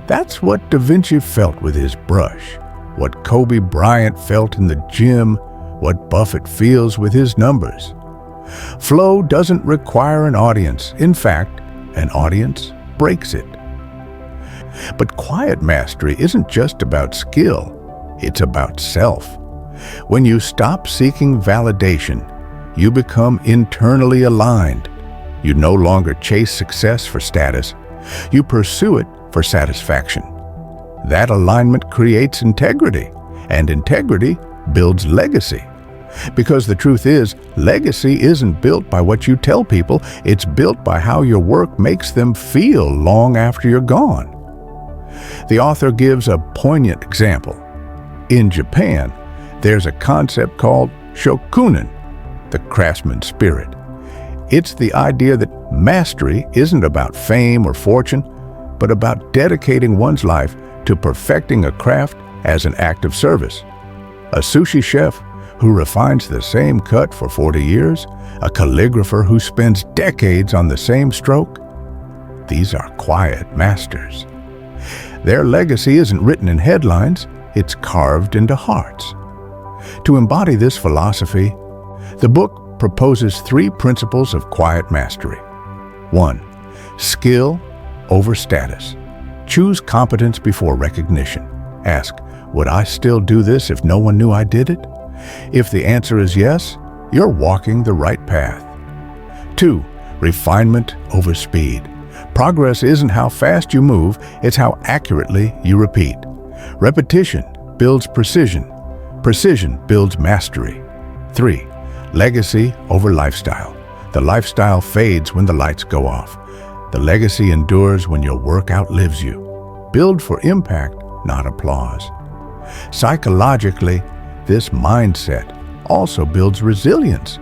S1: That's what Da Vinci felt with his brush, what Kobe Bryant felt in the gym, what Buffett feels with his numbers. Flow doesn't require an audience. In fact, an audience breaks it. But quiet mastery isn't just about skill, it's about self. When you stop seeking validation, you become internally aligned. You no longer chase success for status, you pursue it for satisfaction. That alignment creates integrity, and integrity builds legacy. Because the truth is, legacy isn't built by what you tell people, it's built by how your work makes them feel long after you're gone. The author gives a poignant example. In Japan, there's a concept called shokunin, the craftsman spirit. It's the idea that mastery isn't about fame or fortune, but about dedicating one's life to perfecting a craft as an act of service. A sushi chef who refines the same cut for 40 years, a calligrapher who spends decades on the same stroke. These are quiet masters. Their legacy isn't written in headlines, it's carved into hearts. To embody this philosophy, the book proposes 3 principles of quiet mastery. 1. Skill over status. Choose competence before recognition. Ask, would I still do this if no one knew I did it? If the answer is yes, you're walking the right path. 2. Refinement over speed. Progress isn't how fast you move, it's how accurately you repeat. Repetition builds precision. Precision builds mastery. 3. Legacy over lifestyle. The lifestyle fades when the lights go off. The legacy endures when your work outlives you. Build for impact, not applause. Psychologically, this mindset also builds resilience.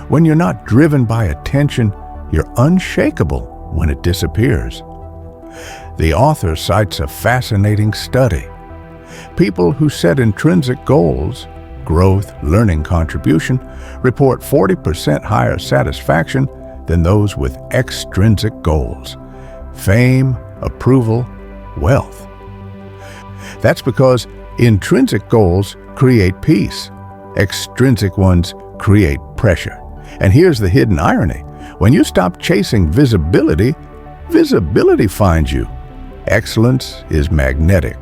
S1: When you're not driven by attention, you're unshakable when it disappears. The author cites a fascinating study. People who set intrinsic goals, growth, learning, contribution, report 40% higher satisfaction than those with extrinsic goals: fame, approval, wealth. That's because intrinsic goals create peace. Extrinsic ones create pressure. And here's the hidden irony. When you stop chasing visibility, visibility finds you. Excellence is magnetic.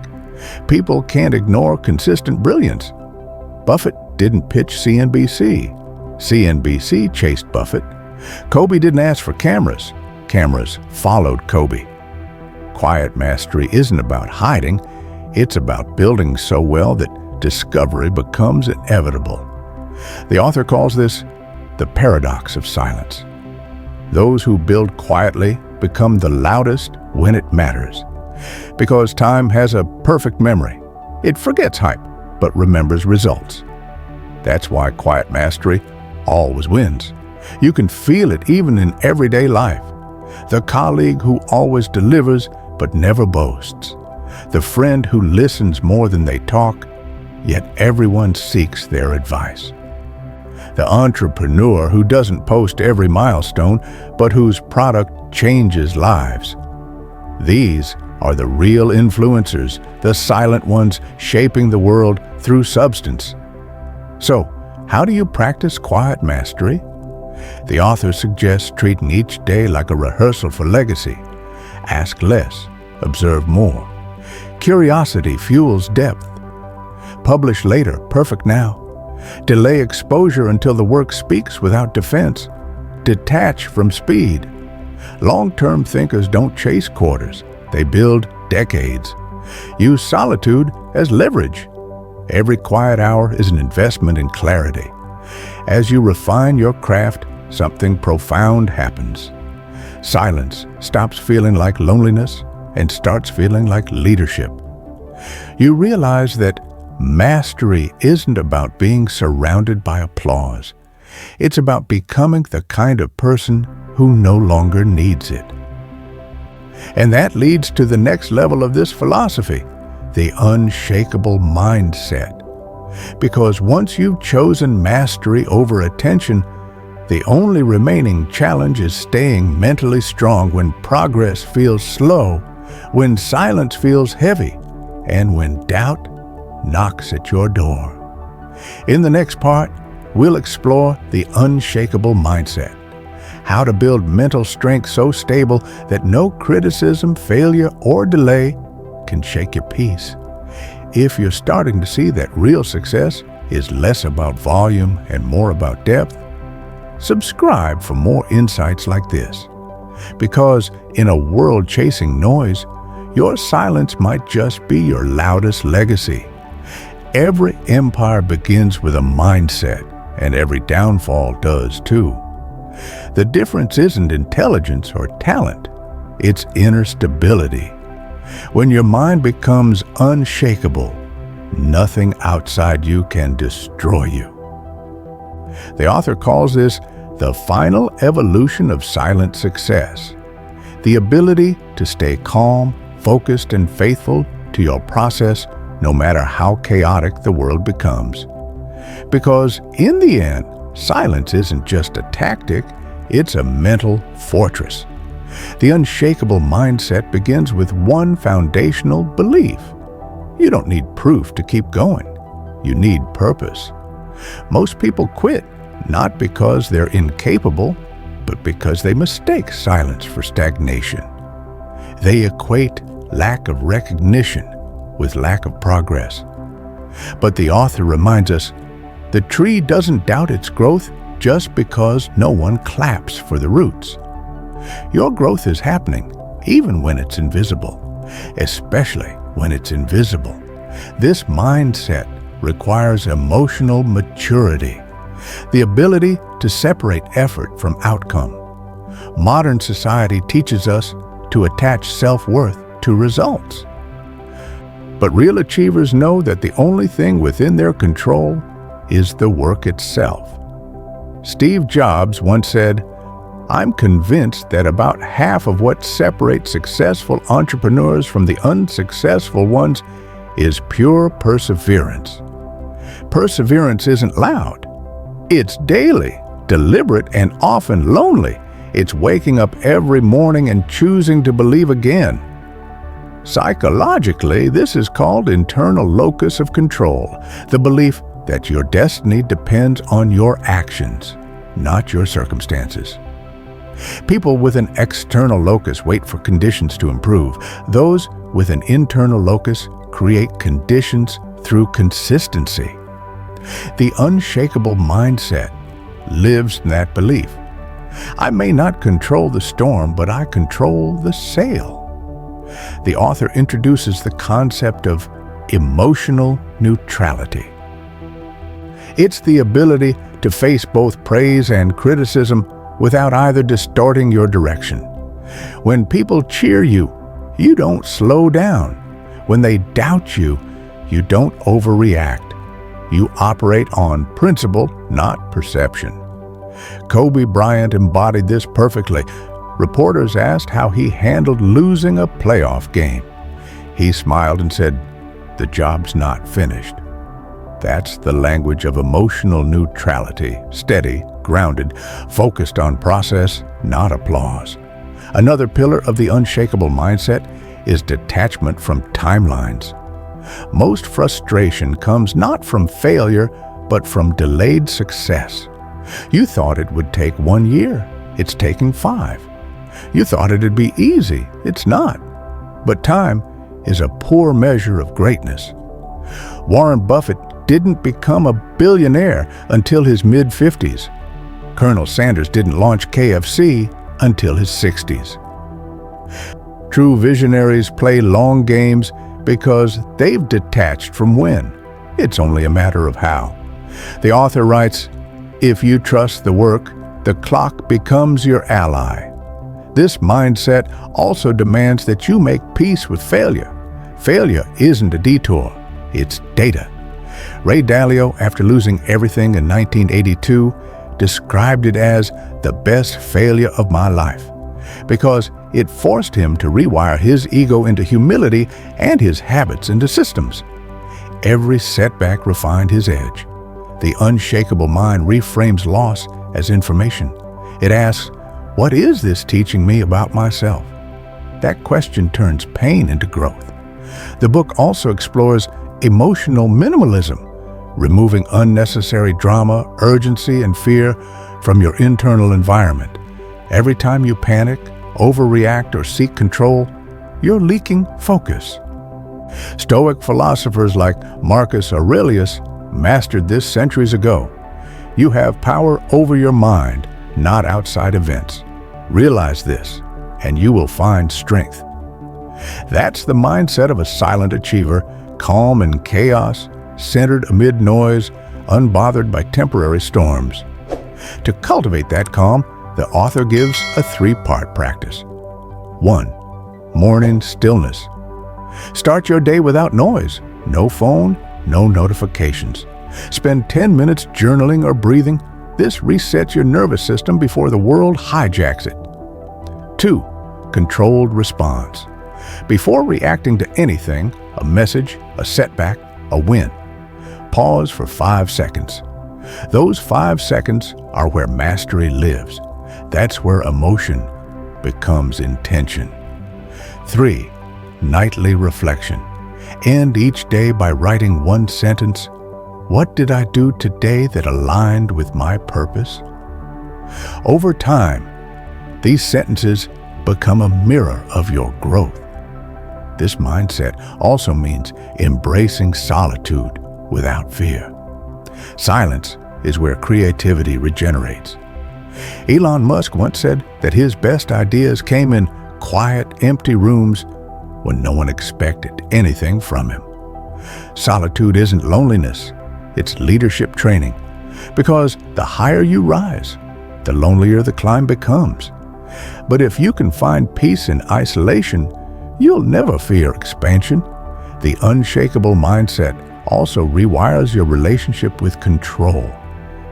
S1: People can't ignore consistent brilliance. Buffett didn't pitch CNBC. CNBC chased Buffett. Kobe didn't ask for cameras. Cameras followed Kobe. Quiet mastery isn't about hiding. It's about building so well that discovery becomes inevitable. The author calls this the paradox of silence. Those who build quietly become the loudest when it matters. Because time has a perfect memory. It forgets hype, but remembers results. That's why quiet mastery always wins. You can feel it even in everyday life. The colleague who always delivers but never boasts. The friend who listens more than they talk, yet everyone seeks their advice. The entrepreneur who doesn't post every milestone, but whose product changes lives. These are the real influencers, the silent ones shaping the world through substance. So, how do you practice quiet mastery? The author suggests treating each day like a rehearsal for legacy. Ask less, observe more. Curiosity fuels depth. Publish later, perfect now. Delay exposure until the work speaks without defense. Detach from speed. Long-term thinkers don't chase quarters. They build decades. Use solitude as leverage. Every quiet hour is an investment in clarity. As you refine your craft, something profound happens. Silence stops feeling like loneliness and starts feeling like leadership. You realize that mastery isn't about being surrounded by applause. It's about becoming the kind of person who no longer needs it. And that leads to the next level of this philosophy, the unshakable mindset. Because once you've chosen mastery over attention, the only remaining challenge is staying mentally strong when progress feels slow, when silence feels heavy, and when doubt knocks at your door. In the next part, we'll explore the unshakable mindset, how to build mental strength so stable that no criticism, failure, or delay can shake your peace. If you're starting to see that real success is less about volume and more about depth, subscribe for more insights like this. Because in a world chasing noise, your silence might just be your loudest legacy. Every empire begins with a mindset, and every downfall does too. The difference isn't intelligence or talent, it's inner stability. When your mind becomes unshakable, nothing outside you can destroy you. The author calls this the final evolution of silent success, the ability to stay calm, focused, and faithful to your process no matter how chaotic the world becomes. Because in the end, silence isn't just a tactic, it's a mental fortress. The unshakable mindset begins with one foundational belief. You don't need proof to keep going. You need purpose. Most people quit, not because they're incapable, but because they mistake silence for stagnation. They equate lack of recognition with lack of progress. But the author reminds us, the tree doesn't doubt its growth just because no one claps for the roots. Your growth is happening, even when it's invisible, especially when it's invisible. This mindset requires emotional maturity, the ability to separate effort from outcome. Modern society teaches us to attach self-worth to results. But real achievers know that the only thing within their control is the work itself. Steve Jobs once said, "I'm convinced that about half of what separates successful entrepreneurs from the unsuccessful ones is pure perseverance." Perseverance isn't loud. It's daily, deliberate, and often lonely. It's waking up every morning and choosing to believe again. Psychologically, this is called internal locus of control, the belief that your destiny depends on your actions, not your circumstances. People with an external locus wait for conditions to improve. Those with an internal locus create conditions through consistency. The unshakable mindset lives in that belief. I may not control the storm, but I control the sail. The author introduces the concept of emotional neutrality. It's the ability to face both praise and criticism without either distorting your direction. When people cheer you, you don't slow down. When they doubt you, you don't overreact. You operate on principle, not perception. Kobe Bryant embodied this perfectly. Reporters asked how he handled losing a playoff game. He smiled and said, "The job's not finished." That's the language of emotional neutrality, steady, grounded, focused on process, not applause. Another pillar of the unshakable mindset is detachment from timelines. Most frustration comes not from failure, but from delayed success. You thought it would take 1 year. It's taking 5. You thought it'd be easy. It's not. But time is a poor measure of greatness. Warren Buffett didn't become a billionaire until his mid-50s. Colonel Sanders didn't launch KFC until his 60s. True visionaries play long games because they've detached from when. It's only a matter of how. The author writes, "If you trust the work, the clock becomes your ally." This mindset also demands that you make peace with failure. Failure isn't a detour, it's data. Ray Dalio, after losing everything in 1982, described it as the best failure of my life, because it forced him to rewire his ego into humility and his habits into systems. Every setback refined his edge. The unshakable mind reframes loss as information. It asks, what is this teaching me about myself? That question turns pain into growth. The book also explores emotional minimalism, removing unnecessary drama, urgency, and fear from your internal environment. Every time you panic, overreact, or seek control, you're leaking focus. Stoic philosophers like Marcus Aurelius mastered this centuries ago. You have power over your mind, not outside events. Realize this, and you will find strength. That's the mindset of a silent achiever, calm in chaos, centered amid noise, unbothered by temporary storms. To cultivate that calm, the author gives a 3-part practice. 1. Morning stillness. Start your day without noise. No phone, no notifications. Spend 10 minutes journaling or breathing. This resets your nervous system before the world hijacks it. 2. Controlled response. Before reacting to anything, a message, a setback, a win, pause for 5 seconds. Those 5 seconds are where mastery lives. That's where emotion, becomes intention. 3. Nightly reflection. End each day by writing one sentence. What did I do today that aligned with my purpose? Over time, these sentences become a mirror of your growth. This mindset also means embracing solitude without fear. Silence is where creativity regenerates. Elon Musk once said that his best ideas came in quiet, empty rooms when no one expected anything from him. Solitude isn't loneliness, it's leadership training. Because the higher you rise, the lonelier the climb becomes. But if you can find peace in isolation, you'll never fear expansion. The unshakable mindset also rewires your relationship with control.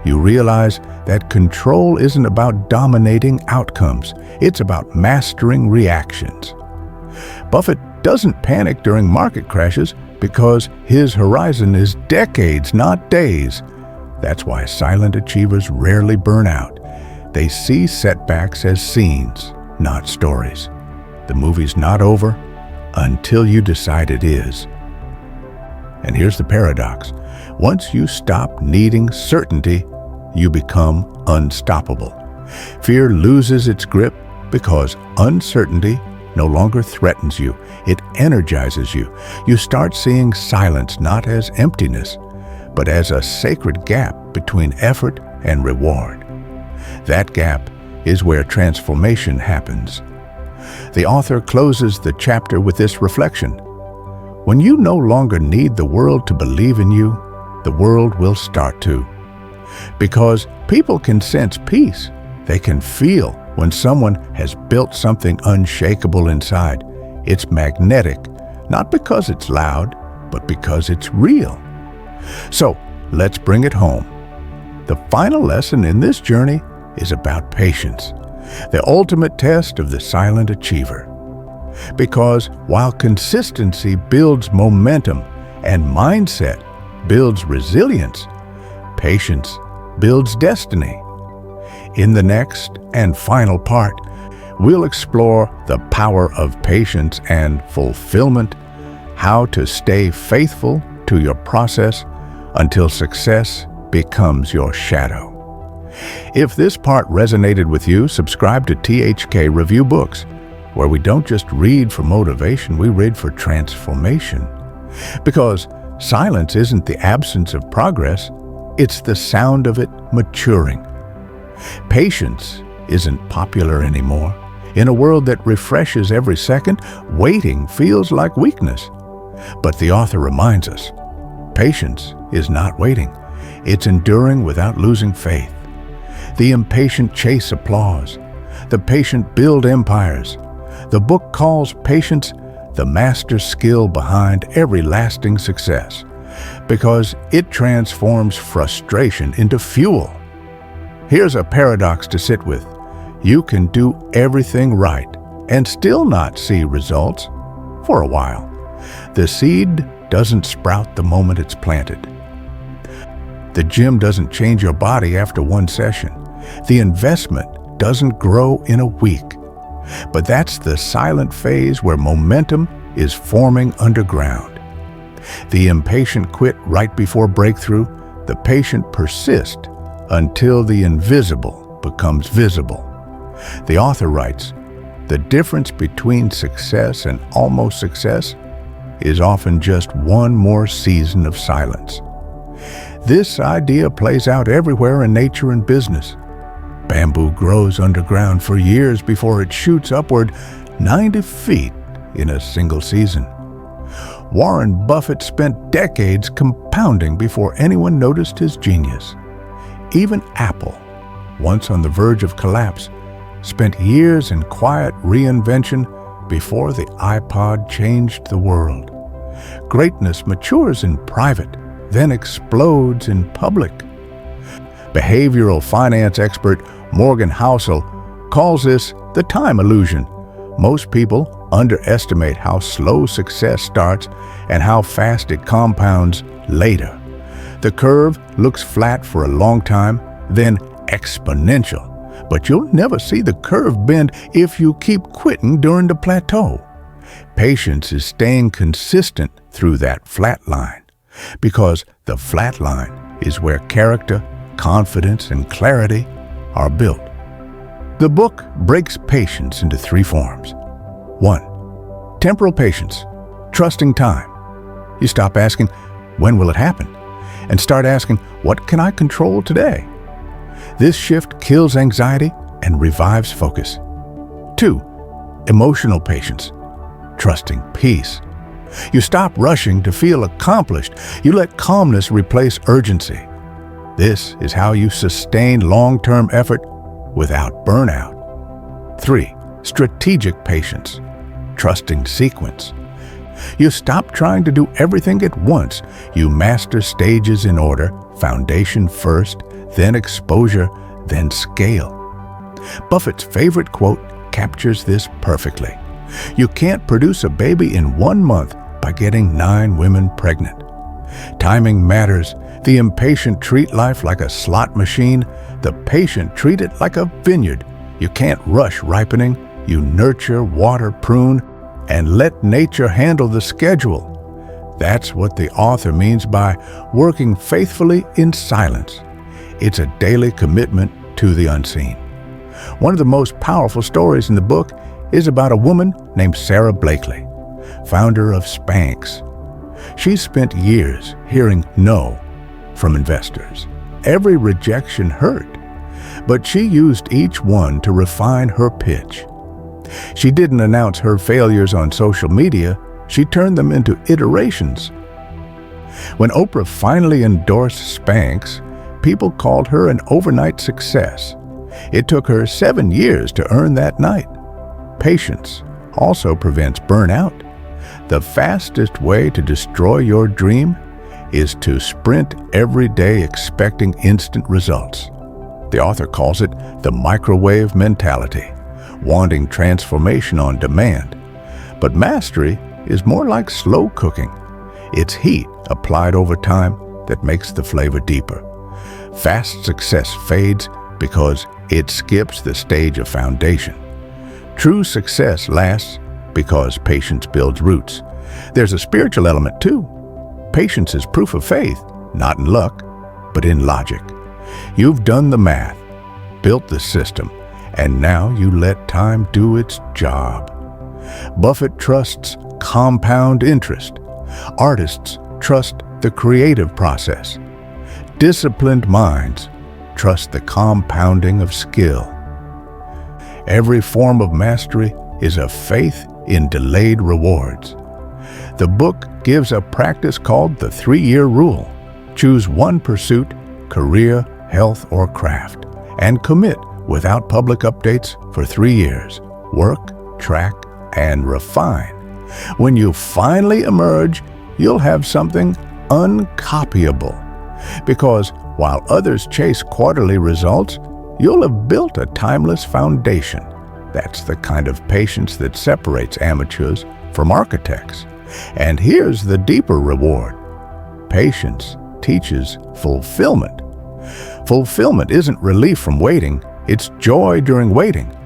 S1: You realize that control isn't about dominating outcomes, it's about mastering reactions. Buffett doesn't panic during market crashes because his horizon is decades, not days. That's why silent achievers rarely burn out. They see setbacks as scenes, not stories. The movie's not over until you decide it is. And here's the paradox. Once you stop needing certainty, you become unstoppable. Fear loses its grip because uncertainty no longer threatens you. It energizes you. You start seeing silence not as emptiness, but as a sacred gap between effort and reward. That gap is where transformation happens. The author closes the chapter with this reflection. When you no longer need the world to believe in you, the world will start to. Because people can sense peace. They can feel when someone has built something unshakable inside. It's magnetic, not because it's loud, but because it's real. So, let's bring it home. The final lesson in this journey is about patience, the ultimate test of the silent achiever. Because while consistency builds momentum and mindset builds resilience, patience builds destiny. In the next and final part, we'll explore the power of patience and fulfillment, how to stay faithful to your process until success becomes your shadow. If this part resonated with you, subscribe to THK Review Books, where we don't just read for motivation, we read for transformation. Because silence isn't the absence of progress, it's the sound of it maturing. Patience isn't popular anymore. In a world that refreshes every second, waiting feels like weakness. But the author reminds us, patience is not waiting. It's enduring without losing faith. The impatient chase applause. The patient build empires. The book calls patience the master skill behind every lasting success, because it transforms frustration into fuel. Here's a paradox to sit with. You can do everything right and still not see results for a while. The seed doesn't sprout the moment it's planted. The gym doesn't change your body after one session. The investment doesn't grow in a week. But that's the silent phase where momentum is forming underground. The impatient quit right before breakthrough. The patient persist until the invisible becomes visible. The author writes, the difference between success and almost success is often just one more season of silence. This idea plays out everywhere in nature and business. Bamboo grows underground for years before it shoots upward 90 feet in a single season. Warren Buffett spent decades compounding before anyone noticed his genius. Even Apple, once on the verge of collapse, spent years in quiet reinvention before the iPod changed the world. Greatness matures in private, then explodes in public. Behavioral finance expert Morgan Housel calls this the time illusion. Most people underestimate how slow success starts and how fast it compounds later. The curve looks flat for a long time, then exponential. But you'll never see the curve bend if you keep quitting during the plateau. Patience is staying consistent through that flat line, because the flat line is where character, confidence, and clarity are built. The book breaks patience into 3 forms. 1. Temporal patience, trusting time. You stop asking, when will it happen? And start asking, what can I control today? This shift kills anxiety and revives focus. 2. Emotional patience, trusting peace. You stop rushing to feel accomplished. You let calmness replace urgency. This is how you sustain long-term effort without burnout. 3. Strategic patience, trusting sequence. You stop trying to do everything at once. You master stages in order, foundation first, then exposure, then scale. Buffett's favorite quote captures this perfectly. You can't produce a baby in 1 month by getting 9 women pregnant. Timing matters. The impatient treat life like a slot machine. The patient treat it like a vineyard. You can't rush ripening. You nurture, water, prune, and let nature handle the schedule. That's what the author means by working faithfully in silence. It's a daily commitment to the unseen. One of the most powerful stories in the book is about a woman named Sarah Blakely, founder of Spanx. She spent years hearing no from investors. Every rejection hurt, but she used each one to refine her pitch. She didn't announce her failures on social media. She turned them into iterations. When Oprah finally endorsed Spanx, people called her an overnight success. It took her 7 years to earn that night. Patience also prevents burnout. The fastest way to destroy your dream is to sprint every day expecting instant results. The author calls it the microwave mentality, wanting transformation on demand. But mastery is more like slow cooking. It's heat applied over time that makes the flavor deeper. Fast success fades because it skips the stage of foundation. True success lasts because patience builds roots. There's a spiritual element too. Patience is proof of faith, not in luck, but in logic. You've done the math, built the system, and now you let time do its job. Buffett trusts compound interest. Artists trust the creative process. Disciplined minds trust the compounding of skill. Every form of mastery is a faith in delayed rewards. The book gives a practice called the 3-year rule. Choose one pursuit, career, health, or craft, and commit without public updates for 3 years. Work, track, and refine. When you finally emerge, you'll have something uncopyable. Because while others chase quarterly results, you'll have built a timeless foundation. That's the kind of patience that separates amateurs from architects. And here's the deeper reward. Patience teaches fulfillment. Fulfillment isn't relief from waiting, it's joy during waiting.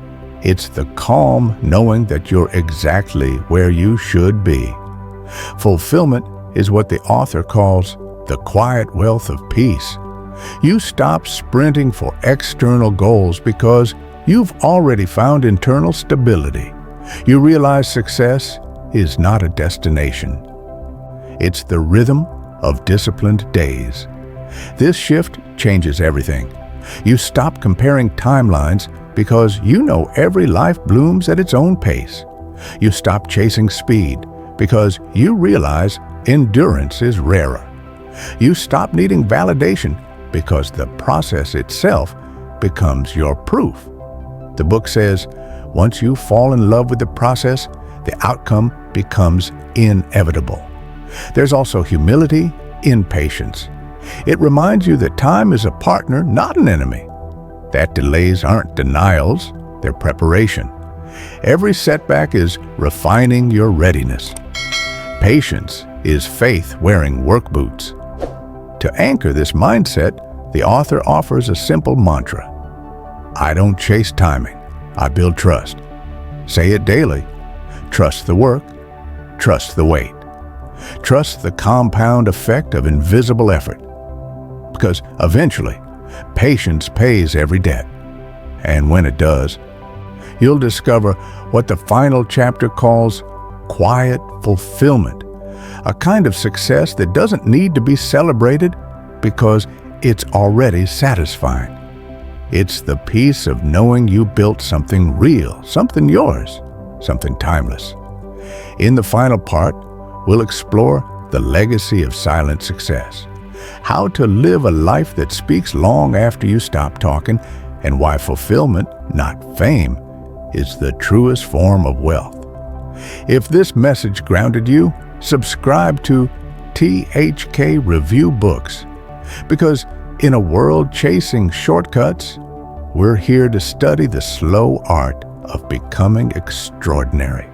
S1: It's the calm knowing that you're exactly where you should be. Fulfillment is what the author calls the quiet wealth of peace. You stop sprinting for external goals because you've already found internal stability. You realize success is not a destination. It's the rhythm of disciplined days. This shift changes everything. You stop comparing timelines because you know every life blooms at its own pace. You stop chasing speed because you realize endurance is rarer. You stop needing validation because the process itself becomes your proof. The book says, once you fall in love with the process, the outcome becomes inevitable. There's also humility in patience. It reminds you that time is a partner, not an enemy. That delays aren't denials, they're preparation. Every setback is refining your readiness. Patience is faith wearing work boots. To anchor this mindset, the author offers a simple mantra. I don't chase timing. I build trust. Say it daily. Trust the work. Trust the wait. Trust the compound effect of invisible effort. Because eventually, patience pays every debt. And when it does, you'll discover what the final chapter calls quiet fulfillment, a kind of success that doesn't need to be celebrated because it's already satisfying. It's the peace of knowing you built something real, something yours, something timeless. In the final part, we'll explore the legacy of silent success, how to live a life that speaks long after you stop talking, and why fulfillment, not fame, is the truest form of wealth. If this message grounded you, subscribe to THK Review Books, because in a world chasing shortcuts, we're here to study the slow art of becoming extraordinary.